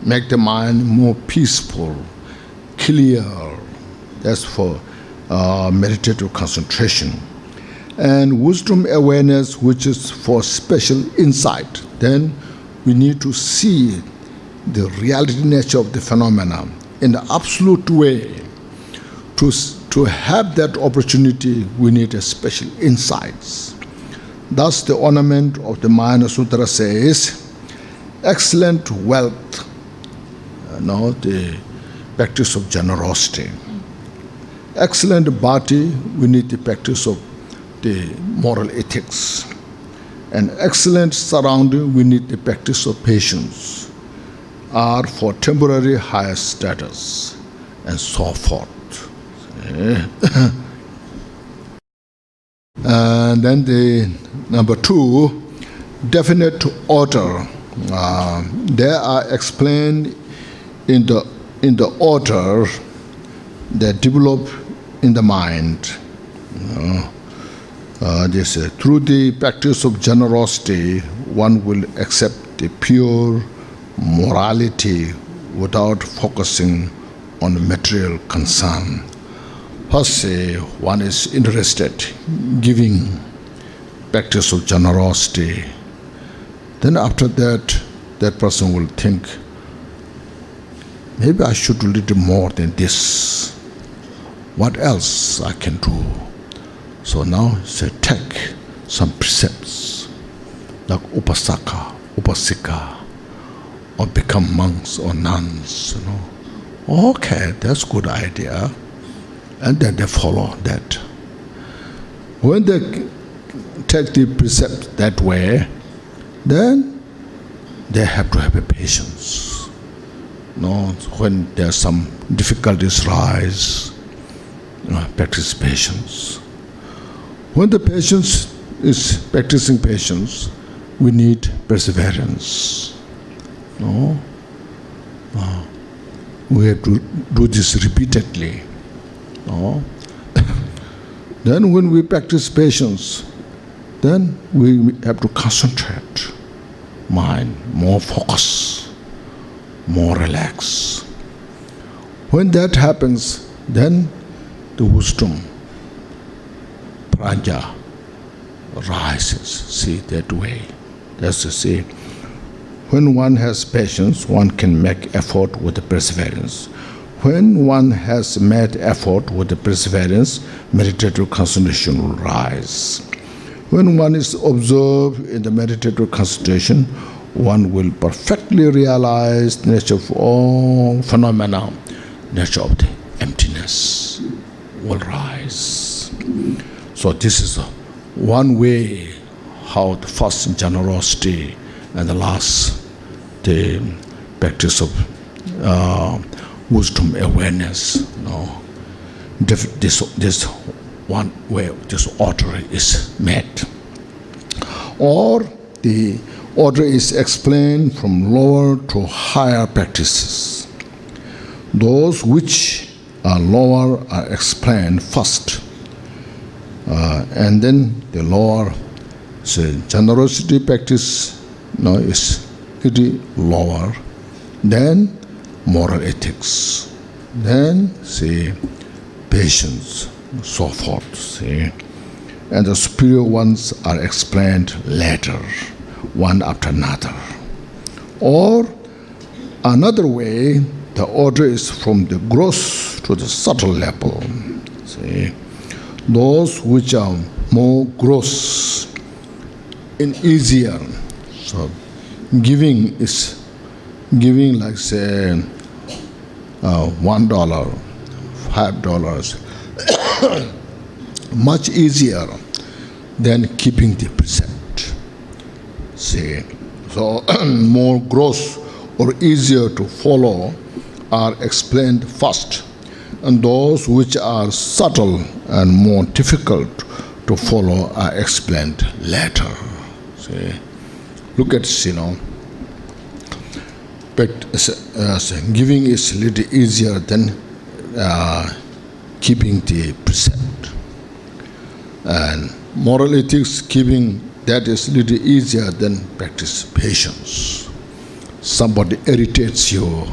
make the mind more peaceful, clear. That's for meditative concentration. And wisdom awareness, which is for special insight. Then we need to see the reality nature of the phenomena in the absolute way. To have that opportunity, we need a special insights. Thus, the ornament of the Mahayana Sutra says, excellent wealth, the practice of generosity. Excellent body, we need the practice of the moral ethics. And excellent surrounding, we need the practice of patience, are for temporary higher status, and so forth. And then the number 2, definite order. They are explained in the order that develop in the mind. Through the practice of generosity, one will accept the pure morality without focusing on material concern. First, one is interested, giving, practice of generosity. Then after that, that person will think, maybe I should do a little more than this. What else I can do? So now take some precepts, like upasaka, upasika, or become monks or nuns. Okay, that's a good idea. And then they follow that. When they take the precept that way, then they have to have a patience. When there's some difficulties rise, practice patience. When the patience is practicing patience, we need perseverance. We have to do this repeatedly. Then when we practice patience, then we have to concentrate mind, more focus, more relax. When that happens, then the wisdom, prajna, rises. See, that way. That's to say, when one has patience, one can make effort with the perseverance. When one has made effort with the perseverance, meditative concentration will rise. When one is observed in the meditative concentration, one will perfectly realize the nature of all phenomena, nature of the emptiness will rise. So this is one way how the first generosity and the last the practice of wisdom awareness. This one way this order is made, or the order is explained from lower to higher practices. Those which are lower are explained first, and then the lower, say, generosity practice is pretty lower, then moral ethics, then say patience, so forth, see. And the superior ones are explained later, one after another. Or another way, the order is from the gross to the subtle level. See, those which are more gross and easier. So giving like say $1, $5, much easier than keeping the precept. See, so more gross or easier to follow are explained first, and those which are subtle and more difficult to follow are explained later. See, look at giving is a little easier than keeping the precept, and moral ethics keeping that is a little easier than practice patience. Somebody irritates you,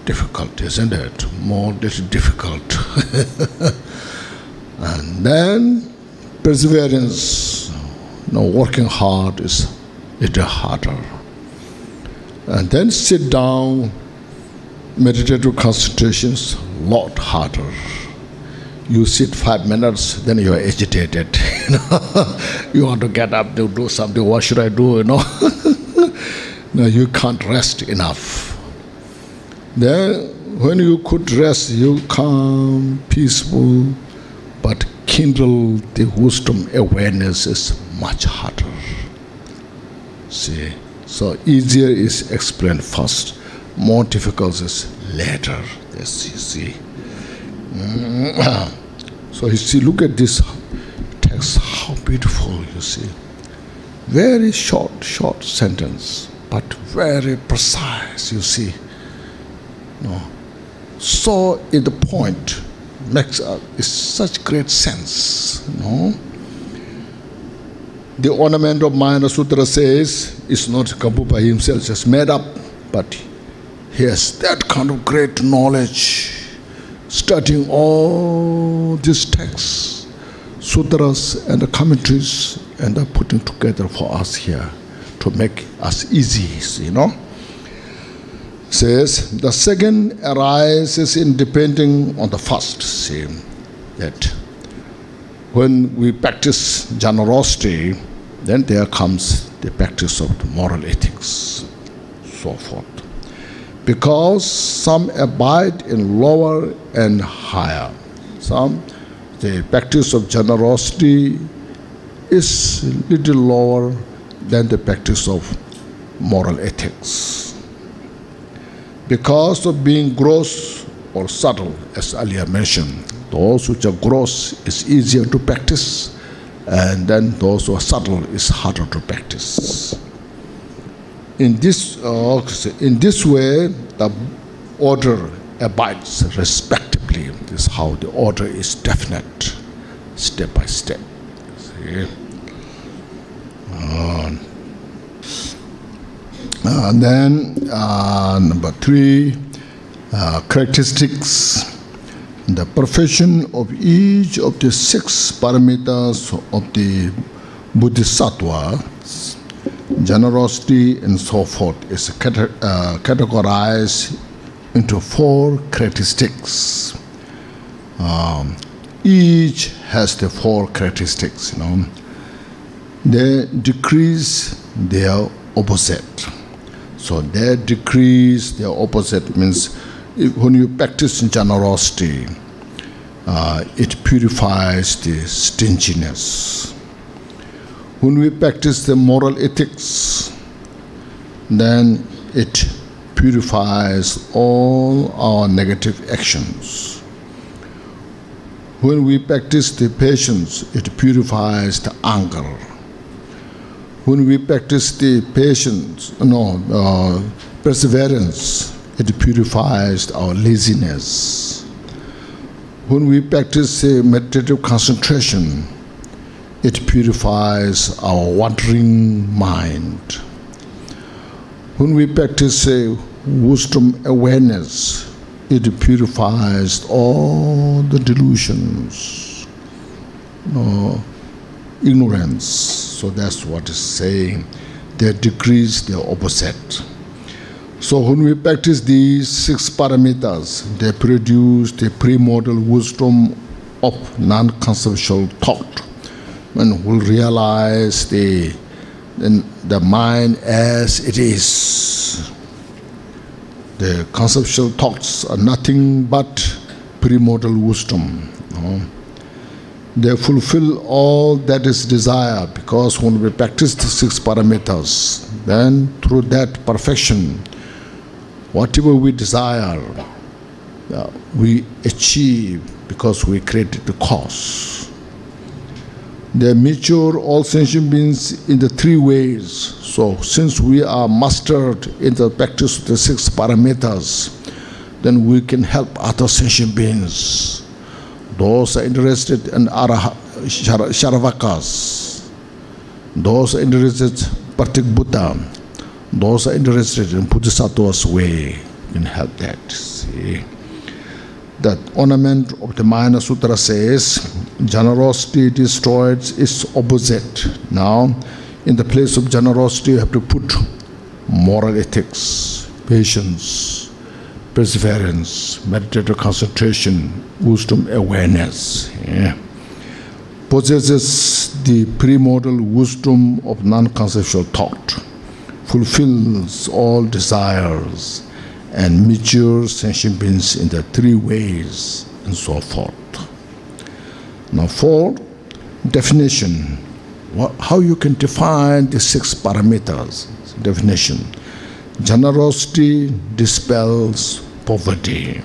difficult, isn't it? More little difficult. And then perseverance, working hard is a little harder. And then sit down, meditative concentrations, lot harder. You sit 5 minutes, then you are agitated. You want to get up to do something. What should I do? No, you can't rest enough. Then, when you could rest, you calm, peaceful, but kindle the wisdom awareness is much harder. See, so easier is explained first, more difficult is later. Yes, you see. So you see, look at this text, how beautiful, you see. Very short sentence, but very precise, you see. So in the point, makes is such great sense. The Ornament of Mind Sutra says it's not Gampopa himself just made up, but he has that kind of great knowledge, studying all these texts, sutras and the commentaries, and putting together for us here to make us easy, Says the second arises in depending on the first. See that when we practice generosity, then there comes the practice of the moral ethics, so forth. Because some abide in lower and higher. The practice of generosity is a little lower than the practice of moral ethics. Because of being gross or subtle, as earlier mentioned, those which are gross is easier to practice, and then those who are subtle is harder to practice. In this way, the order abides respectively. This is how the order is definite, step by step. See? And then number 3, characteristics. The perfection of each of the 6 paramitas of the Bodhisattva, generosity and so forth, is categorized into 4 characteristics. Each has the 4 characteristics. They decrease their opposite. So their decrease, their opposite means when you practice generosity, it purifies the stinginess. When we practice the moral ethics, then it purifies all our negative actions. When we practice the patience, it purifies the anger. When we practice the perseverance, it purifies our laziness. When we practice meditative concentration, it purifies our wandering mind. When we practice wisdom awareness, it purifies all the delusions, ignorance. So that's what it's saying. Their degrees, their opposite. So when we practice these 6 paramitas, they produce the premortal wisdom of non-conceptual thought, and we'll realize the mind as it is. The conceptual thoughts are nothing but premortal wisdom. They fulfill all that is desired, because when we practice the 6 paramitas, then through that perfection, whatever we desire, we achieve, because we created the cause. They mature all sentient beings in the 3 ways. So since we are mastered in the practice of the 6 paramitas, then we can help other sentient beings. Those are interested in Sharavakas, those are interested in Partik Buddha, those are interested in Bodhisattva's way, can help that. See? That ornament of the Mahayana Sutra says, generosity destroys its opposite. Now, in the place of generosity, you have to put moral ethics, patience, perseverance, meditative concentration, wisdom awareness. Possesses the premortal wisdom of non-conceptual thought, fulfills all desires, and matures sentient beings in the 3 ways, and so forth. Now, for definition, how you can define the 6 paramitas? Definition: generosity dispels poverty.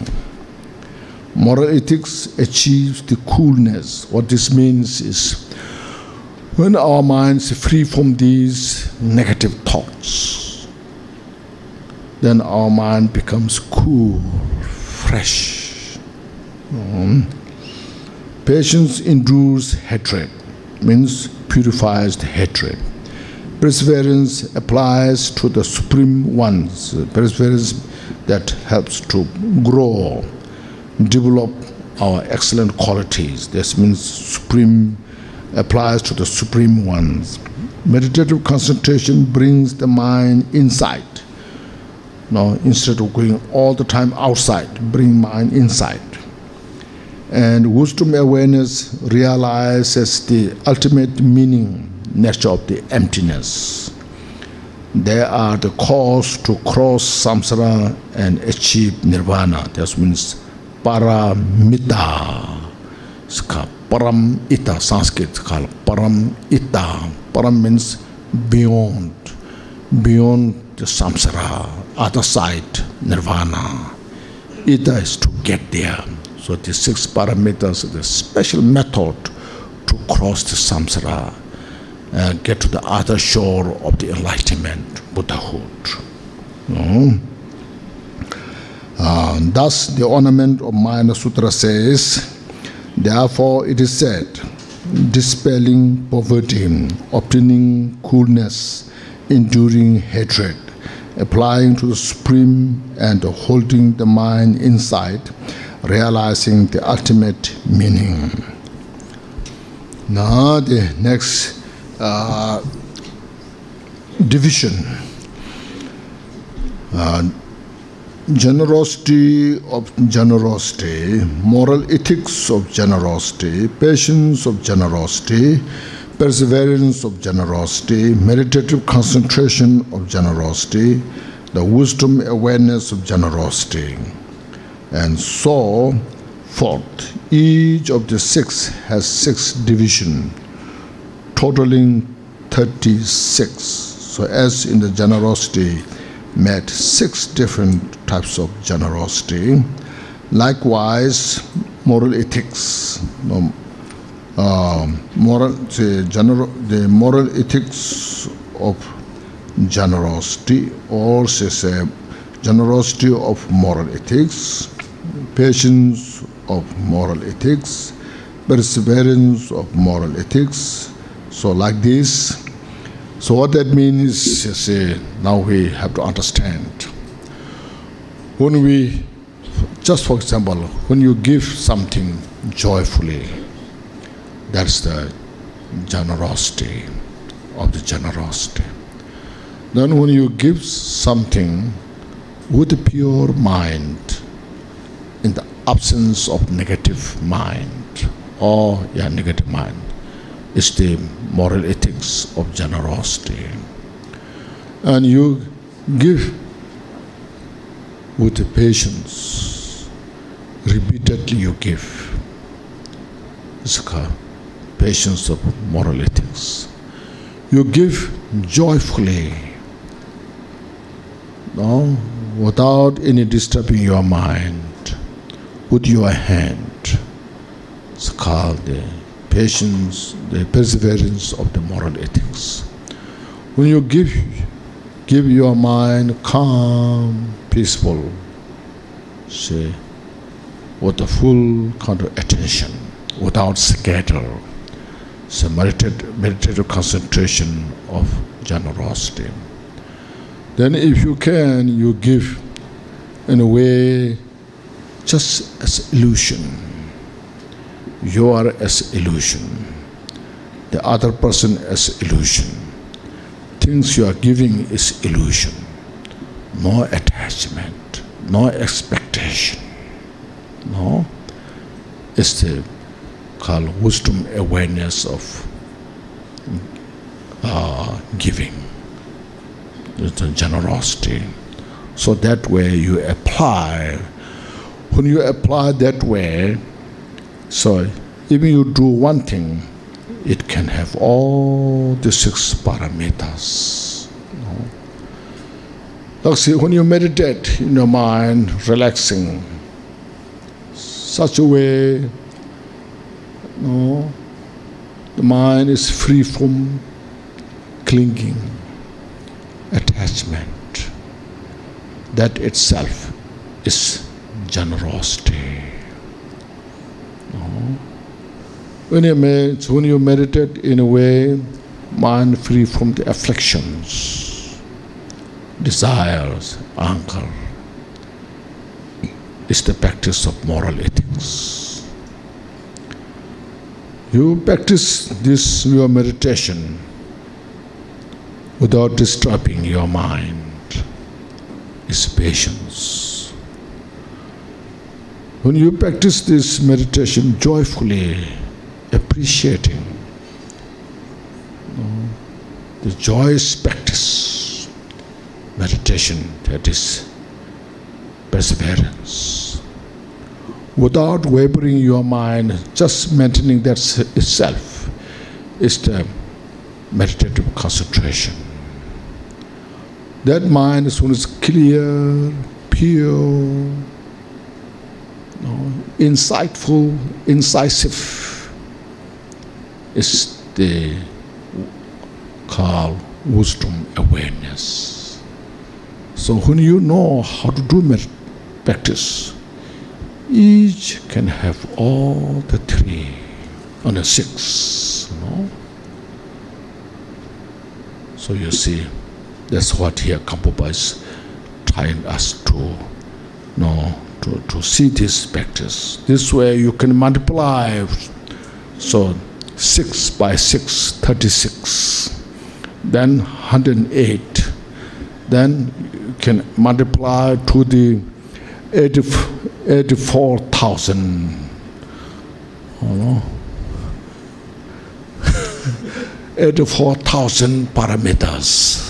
Moral ethics achieves the coolness. What this means is, when our minds are free from these negative thoughts, then our mind becomes cool, fresh. Patience endures hatred, means purifies the hatred. Perseverance applies to the supreme ones. Perseverance that helps to grow, develop our excellent qualities. This means supreme applies to the supreme ones. Meditative concentration brings the mind inside. Now, instead of going all the time outside, bring mind inside. And wisdom awareness realizes the ultimate meaning, nature of the emptiness. They are the cause to cross samsara and achieve nirvana. That means paramita. Paramita, Sanskrit called paramita. Param means beyond the samsara, other side, nirvana. Ita is to get there. So the 6 paramitas are the special method to cross the samsara, get to the other shore of the enlightenment, Buddhahood. Thus, the ornament of Mahayana Sutra says, therefore it is said, dispelling poverty, obtaining coolness, enduring hatred, applying to the supreme and holding the mind inside, realizing the ultimate meaning. Now the next division. Generosity of generosity, moral ethics of generosity, patience of generosity, perseverance of generosity, meditative concentration of generosity, the wisdom awareness of generosity, and so forth. Each of the 6 has 6 divisions, totaling 36. So as in the generosity, met 6 different types of generosity. Likewise, moral ethics. The moral ethics of generosity, or say generosity of moral ethics, patience of moral ethics, perseverance of moral ethics. So like this. So what that means is, now we have to understand. When we, just for example, when you give something joyfully, that's the generosity of the generosity. Then when you give something with a pure mind, in the absence of negative mind, or negative mind, is the moral ethics of generosity. And you give with patience, repeatedly you give. It's called patience of moral ethics. You give joyfully, no, without any disturbing your mind, with your hand. It's called the patience, the perseverance of the moral ethics. When you give your mind calm, peaceful, say, with a full kind of attention, without scatter, so meditative concentration of generosity. Then if you can, you give in a way just as illusion. You are as illusion, the other person as illusion. Things you are giving is illusion. No attachment, no expectation. No, it's the called wisdom awareness of giving. It's a generosity. So that way you apply. When you apply that way, so even you do one thing, it can have all the 6 parameters. Like see, when you meditate in your mind, relaxing, such a way, the mind is free from clinging, attachment. That itself is generosity. When you meditate in a way, mind free from the afflictions, desires, anger, is the practice of moral ethics. You practice this, your meditation, without disturbing your mind, is patience. When you practice this meditation joyfully, appreciating the joyous practice, meditation, that is perseverance. Without wavering your mind, just maintaining that itself is the meditative concentration. That mind is when it's clear, pure, insightful, incisive, is the called wisdom awareness. So when you know how to do practice, each can have all the 3 and the 6. So you see, that's what here Gampopa is trying us to see this practice. This way you can multiply. So 6 by 6, 36. Then 108. Then you can multiply to the 84,000. 84,000 parameters.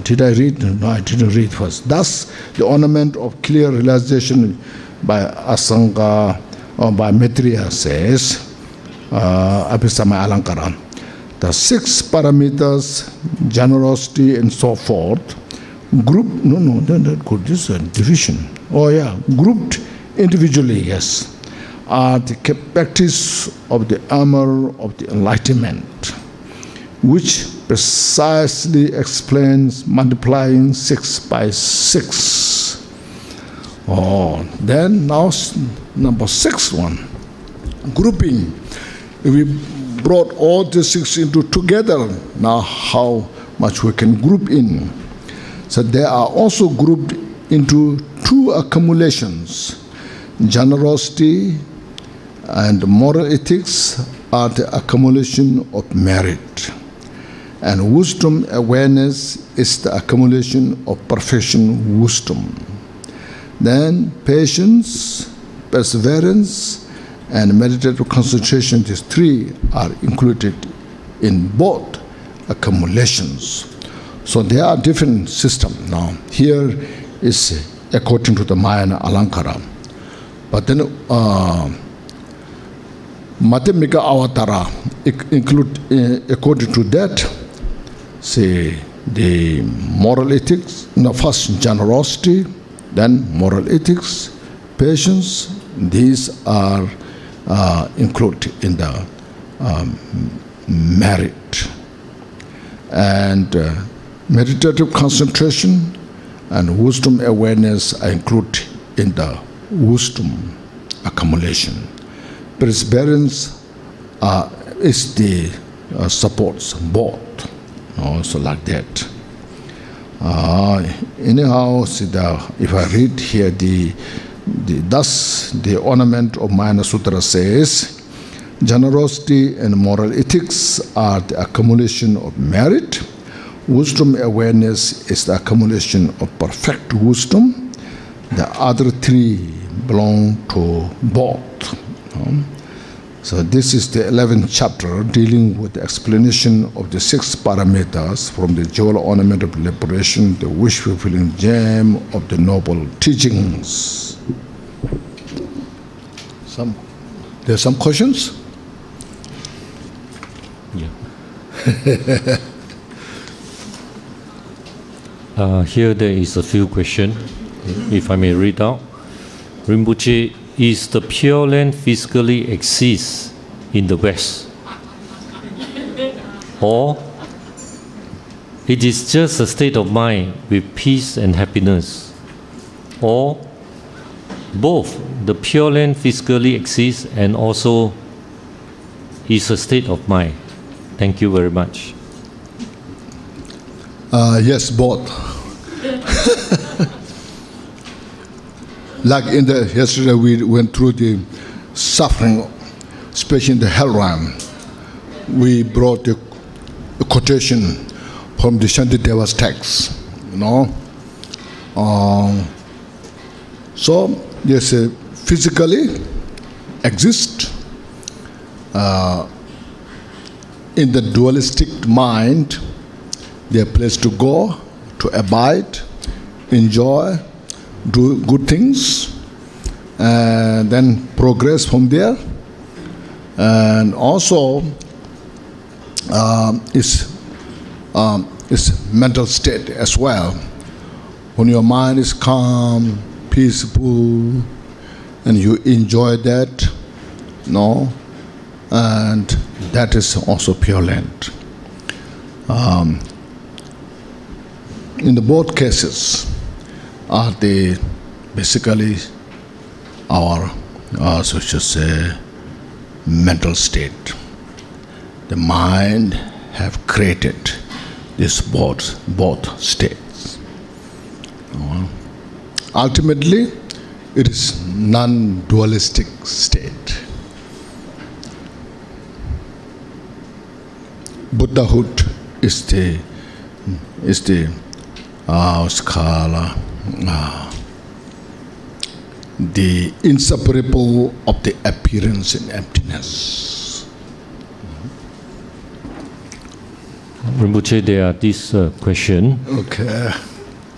Did I read? No, I didn't read first. Thus, the ornament of clear realization by Asanga or by Maitreya says, Abhisama Alankara. The 6 parameters, generosity and so forth, grouped, this is a division. Oh yeah, grouped individually, yes, are the practice of the armor of the enlightenment, which precisely explains multiplying 6 by 6. Oh, then now number 6 one, grouping. We brought all the 6 into together. Now how much we can group in. So they are also grouped into 2 accumulations. Generosity and moral ethics are the accumulation of merit. And wisdom awareness is the accumulation of perfection wisdom. Then patience, perseverance, and meditative concentration, these 3 are included in both accumulations. So there are different systems now. Here is according to the Mahayana Alankara. But then Madhyamika Avatara include according to that, say the moral ethics, first generosity, then moral ethics, patience. These are included in the merit. And meditative concentration and wisdom awareness are included in the wisdom accumulation. Perseverance is the supports both, so like that. Anyhow, if I read here, thus the ornament of Mahayana Sutra says, generosity and moral ethics are the accumulation of merit. Wisdom awareness is the accumulation of perfect wisdom. The other 3 belong to both. So this is the 11th chapter dealing with the explanation of the 6 parameters from the Jewel Ornament of Liberation, the wish-fulfilling gem of the noble teachings. There are some questions? Yeah. Here there is a few questions, if I may read out. Rinpoche, is the Pure Land physically exist in the West? Or it is just a state of mind with peace and happiness? Or both the Pure Land physically exists and also is a state of mind? Thank you very much. Yes, both. Like yesterday we went through the suffering, especially in the hell realm. We brought a quotation from the Shantideva's text, So yes, physically exist in the dualistic mind. They are place to go, to abide, enjoy, do good things, and then progress from there. And also is mental state as well. When your mind is calm, peaceful, and you enjoy that, and that is also Pure Land. In the both cases are the basically our so should say mental state. The mind have created these both states. Ultimately, it is non-dualistic state. Buddhahood is the the inseparable of the appearance and emptiness. Rinpoche, there are this question. Okay.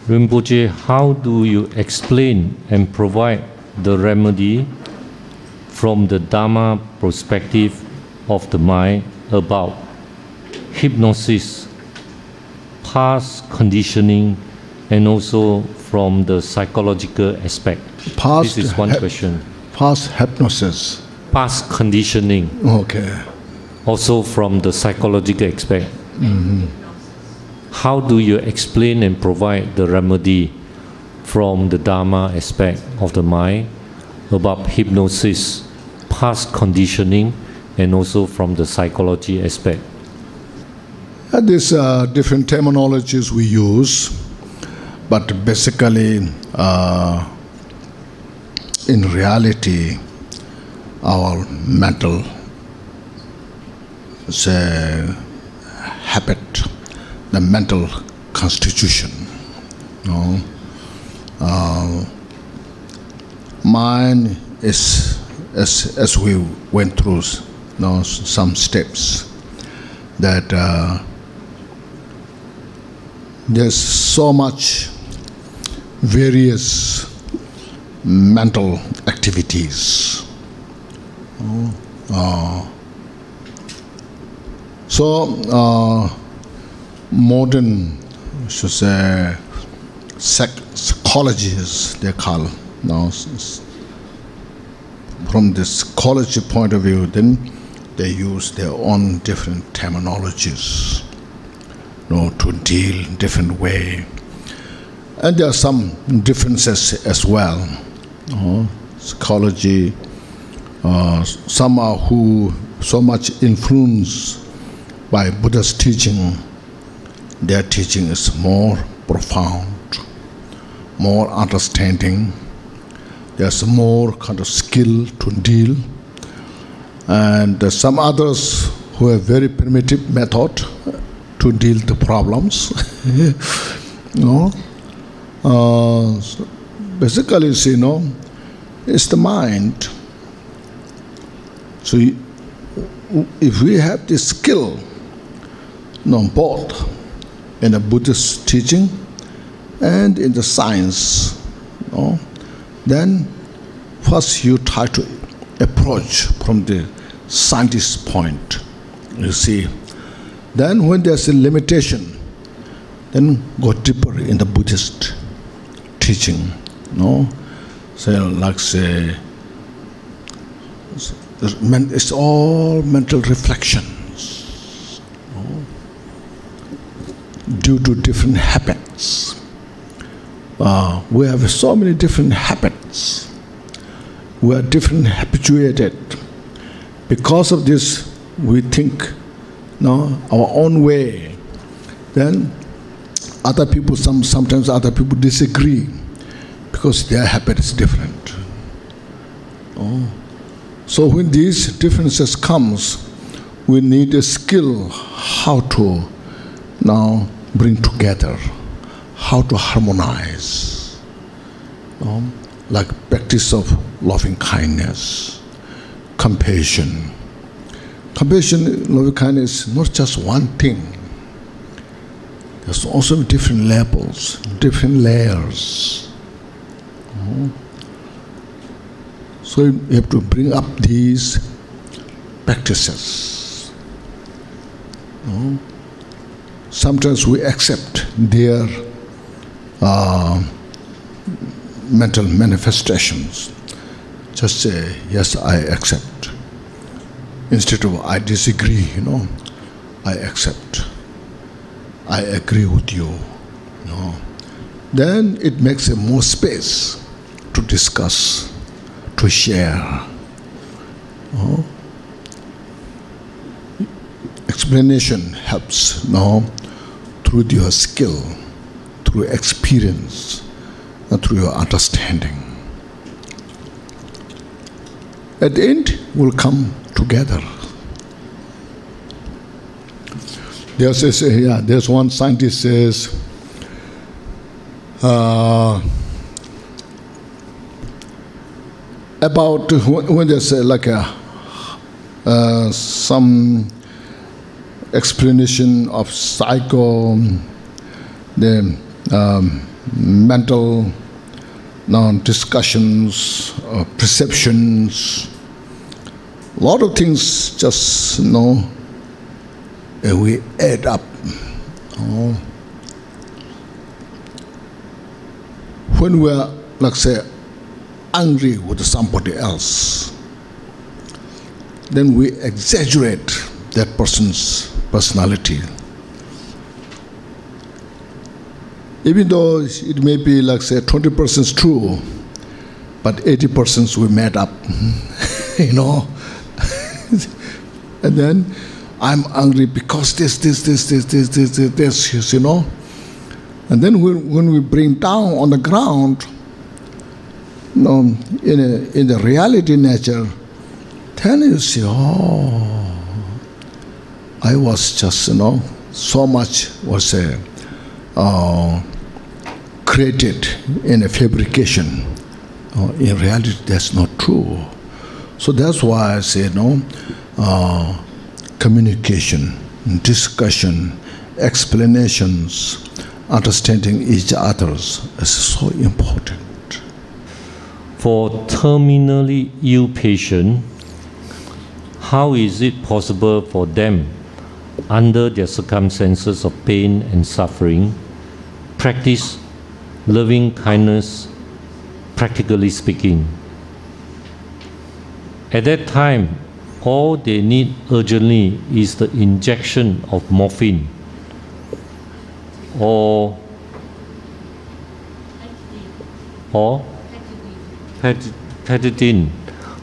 Rinpoche, how do you explain and provide the remedy from the Dharma perspective of the mind about hypnosis, past conditioning, and also from the psychological aspect? This is one question. Past hypnosis. Past conditioning. Okay. Also from the psychological aspect. Mm-hmm. How do you explain and provide the remedy from the Dharma aspect of the mind about hypnosis, past conditioning, and also from the psychology aspect? These different terminologies we use, but basically, in reality, our mental habit, the mental constitution. Mind is, as we went through some steps, that there's so much various mental activities. Modern, should say, psychologists, they call, from the psychology point of view, then they use their own different terminologies, to deal in different way. And there are some differences as well. Psychology, some are who so much influenced by Buddha's teaching. Their teaching is more profound, more understanding. There's more kind of skill to deal. And some others who have very primitive method to deal the problems. So basically, it's the mind. So if we have this skill, both in the Buddhist teaching and in the science, then first you try to approach from the scientist point, you see. Then when there's a limitation, then go deeper in the Buddhist teaching, it's all mental reflections, due to different habits. We have so many different habits. We are different habituated. Because of this, we think our own way. Then other people, sometimes other people disagree because their habit is different. So when these differences comes, we need a skill how to now bring together, how to harmonize, like practice of loving kindness, compassion. Compassion, loving kindness is not just one thing. There's also different levels, different layers. So you have to bring up these practices. Sometimes we accept their mental manifestations. Just say, yes, I accept. Instead of I disagree, I accept. I agree with you. Then it makes more space to discuss, to share. Explanation helps through your skill, through experience, and through your understanding. At the end, we'll come together. There's one scientist says, about when there's some explanation of the mental discussions, perceptions, A lot of things just, we add up. When we are, like say, angry with somebody else, then we exaggerate that person's personality. Even though it may be, like say, 20% true, but 80% we made up, And then I'm angry because this, And then when we bring down on the ground, in the reality nature, then you see, I was just, so much was created in a fabrication. In reality, that's not true. So that's why I say, communication, discussion, explanations, understanding each other's is so important. For terminally ill patient, how is it possible for them, under their circumstances of pain and suffering, practice loving kindness, practically speaking? At that time, all they need urgently is the injection of morphine or petidine,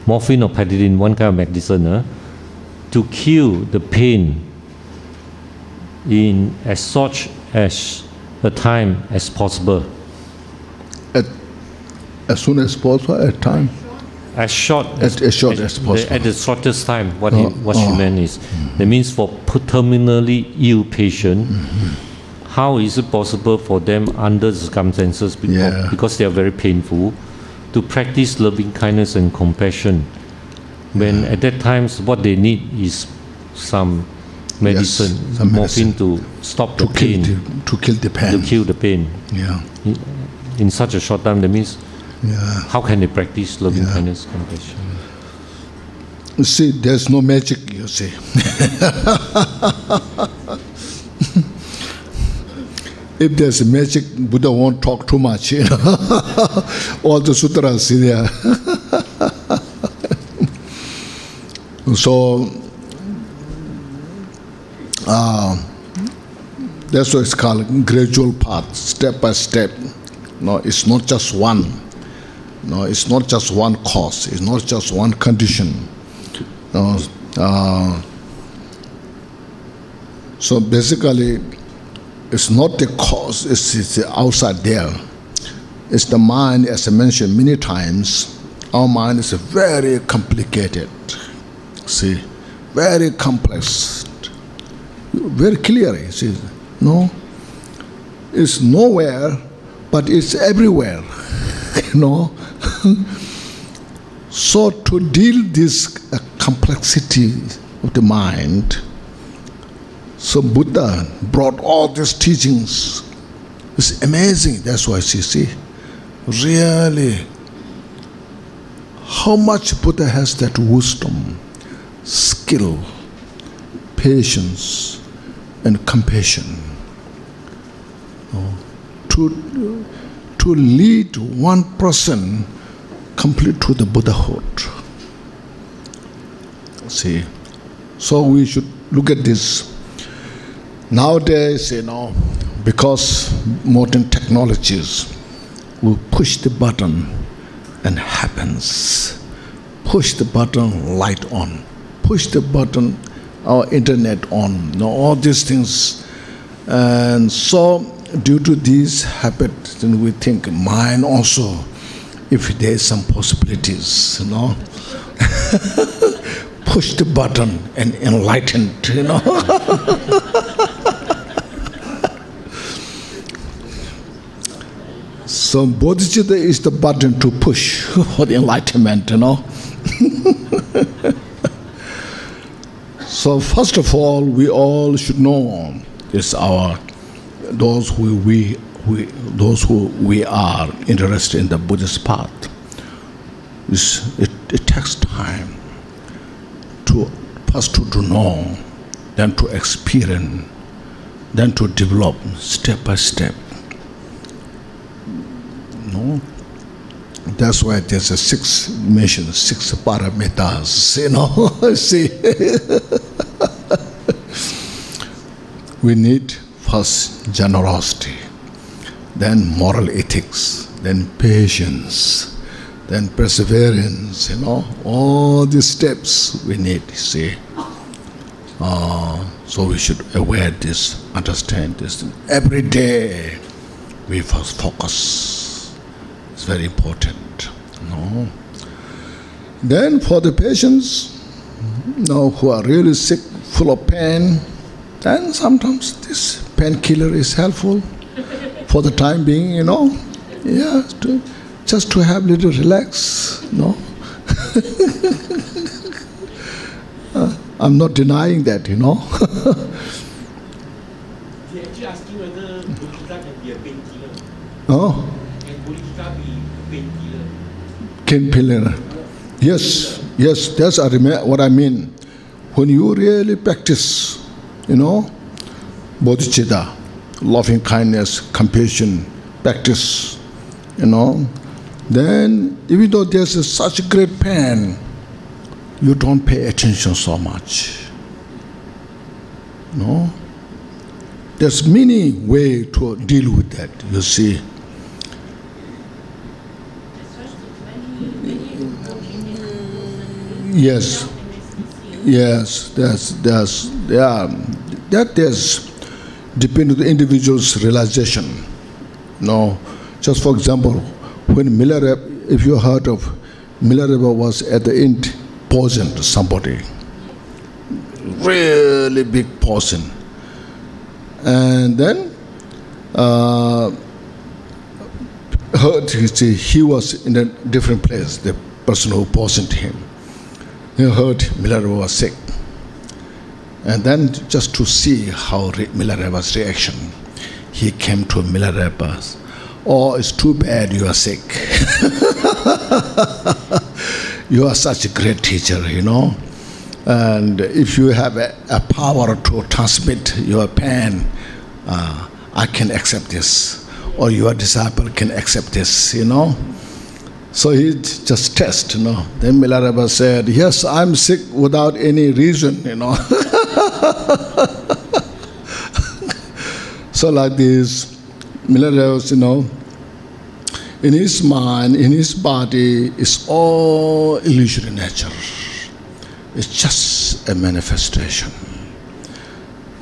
morphine or petidine, one kind of medicine, to kill the pain in as such as a time as possible. As soon as possible, at time? As short as possible. At the shortest time, what she meant is, that means for terminally ill patient, how is it possible for them under the circumstances, because they are very painful, to practice loving kindness and compassion, when at that time what they need is some medicine, some morphine to stop the pain. To kill the pain. To kill the pain. Yeah. In such a short time, that means, how can they practice loving kindness, compassion? You see, there's no magic, you see. If there's magic, Buddha won't talk too much, All the sutras there. So, that's what it's called, gradual path, step by step. No, it's not just one. No, it's not just one cause. It's not just one condition. No, so basically, it's not the cause. It's outside there. It's the mind, as I mentioned many times. Our mind is very complicated. See, very complex. Very clearly, see, no, it's nowhere, but it's everywhere. So to deal this complexity of the mind, so Buddha brought all these teachings. It's amazing. That's why you see, really, how much Buddha has that wisdom, skill, patience, and compassion to lead one person complete to the Buddhahood. See, so we should look at this. Nowadays, because modern technologies will push the button and happens. Push the button, light on. Push the button, our internet on. All these things. And so due to these habits, then we think mine also, if there's some possibilities, push the button and enlightened, So bodhicitta is the button to push for the enlightenment, So first of all, we all should know this those who we are interested in the Buddhist path. It takes time to know, then to experience, then to develop step by step. No? That's why there's a 6 missions, 6 paramitas, see. We need first generosity, then moral ethics, then patience, then perseverance, all these steps we need, see. So we should aware this, understand this. Every day we first focus. It's very important. Then for the patients who are really sick, full of pain, then sometimes this painkiller is helpful for the time being, just to have a little relax, I'm not denying that, They actually ask you whether Bodhika can be a painkiller. Oh. Can Bodhika be a painkiller? Painkiller. Yes, that's what I mean. When you really practice, bodhicitta, loving kindness, compassion, practice, then even though there's such great pain, you don't pay attention so much. There's many ways to deal with that, you see. Yes, there's depend on the individual's realization. Just for example, when Milarepa, if you heard of Milarepa, was at the end poisoned somebody, really big poison, and then heard he was in a different place. The person who poisoned him, he heard Milarepa was sick, and then just to see how Milarepa's reaction, he came to Milarepa. Oh, it's too bad you are sick. You are such a great teacher, and if you have a power to transmit your pain, I can accept this, or your disciple can accept this, So he just test, Then Milarepa said, yes, I'm sick without any reason, So like this, Milarepa, in his mind, in his body, is all illusory nature. It's just a manifestation.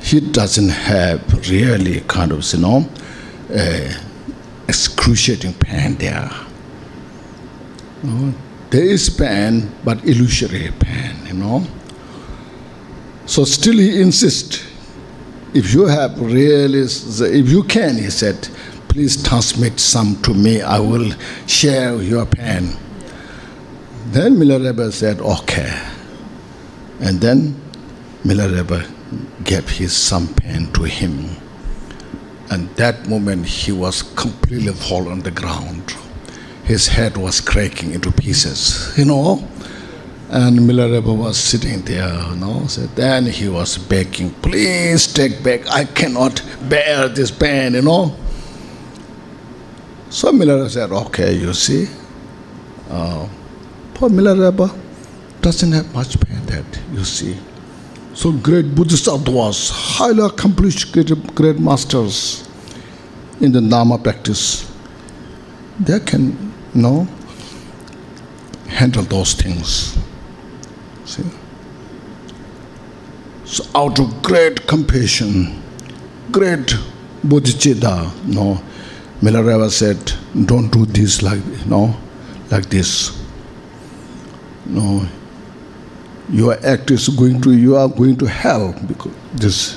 He doesn't have really kind of, excruciating pain there. There is pain, but illusory pain, So still he insists, if you have really, if you can, he said, please transmit some to me, I will share your pain. Then Milarepa said, okay. And then Milarepa gave some pain to him. And that moment he was completely fall on the ground. His head was cracking into pieces, And Milarepa was sitting there, So then he was begging, please take back, I cannot bear this pain, So Milarepa said, okay, you see, poor Milarepa doesn't have much pain that, you see. So great Buddhist sadhus, highly accomplished great masters in the Dharma practice, they can, handle those things. See? So out of great compassion, great bodhicitta, Milarepa said, don't do this like this. Your act is you are going to hell because this.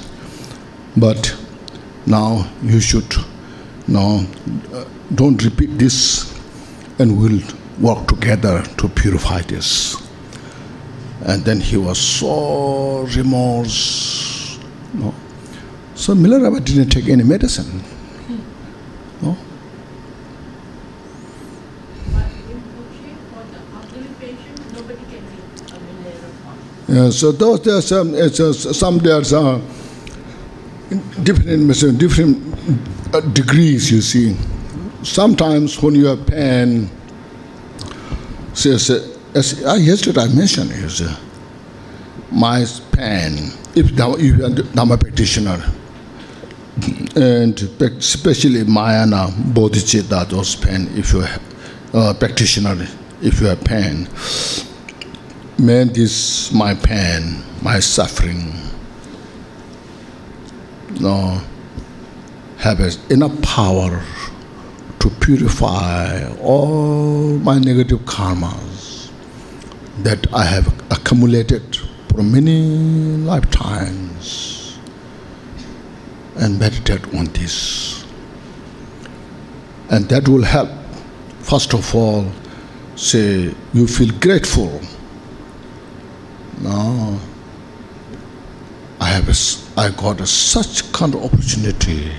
But now you should, don't repeat this, and we'll work together to purify this. And then he was so remorse. So Milarepa didn't take any medicine. So those there are some there's different degrees. You see, sometimes when you have pain, as yesterday I mentioned, is my pain. If you are Dhamma practitioner, and especially Mayana, Bodhicitta, those pain, if you are practitioner, if you have pain, man, this my pain, my suffering, have enough power to purify all my negative karmas that I have accumulated for many lifetimes, and meditate on this. And that will help, first of all, say you feel grateful. No, I got such kind of opportunity.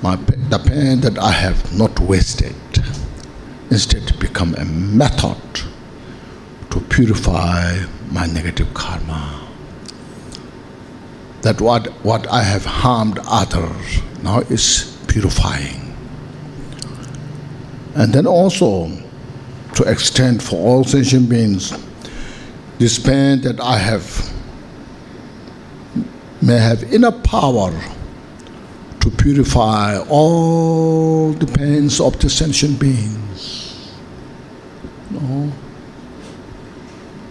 The pain that I have not wasted, instead become a method to purify my negative karma. That what I have harmed others now is purifying. And then also to extend for all sentient beings, this pain that I have may have enough power to purify all the pains of the sentient beings. No?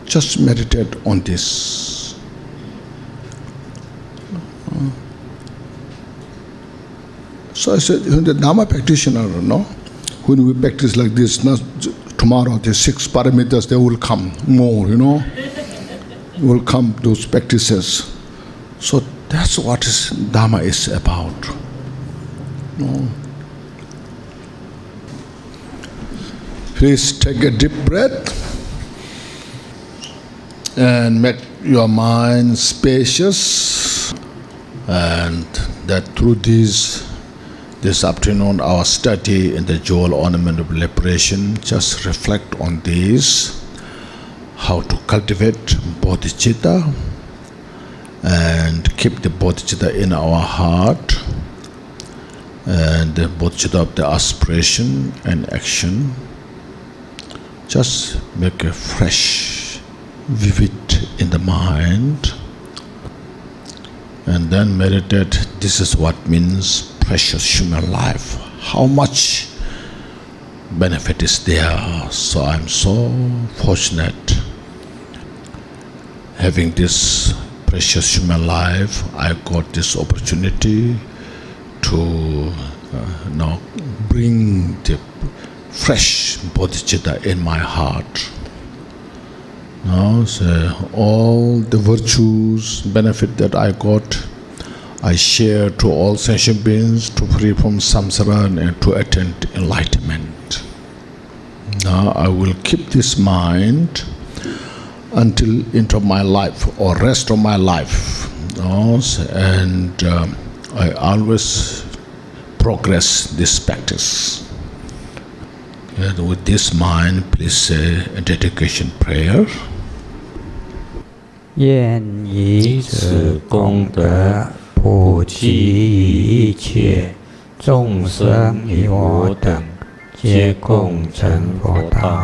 Just meditate on this. So I said, when the Dhamma practitioner, when we practice like this, tomorrow the 6 parameters, they will come more, will come those practices. So that's what Dhamma is about. Please take a deep breath and make your mind spacious, and that through this afternoon our study in the Jewel Ornament of Liberation, just reflect on this, how to cultivate bodhicitta and keep the bodhicitta in our heart, and the bodhicitta of the aspiration and action. Just make a fresh, vivid in the mind, and then meditate. This is what means precious human life. How much benefit is there? So I'm so fortunate having this precious human life. I got this opportunity to now bring the fresh bodhicitta in my heart. Now, so all the virtues, benefit that I got, I share to all sentient beings to free from samsara and to attain enlightenment. Now I will keep this mind until into my life or rest of my life. And I always progress this practice. And with this mind, please say a dedication prayer. 愿以此功德普及于一切众生与我等，皆共成佛道。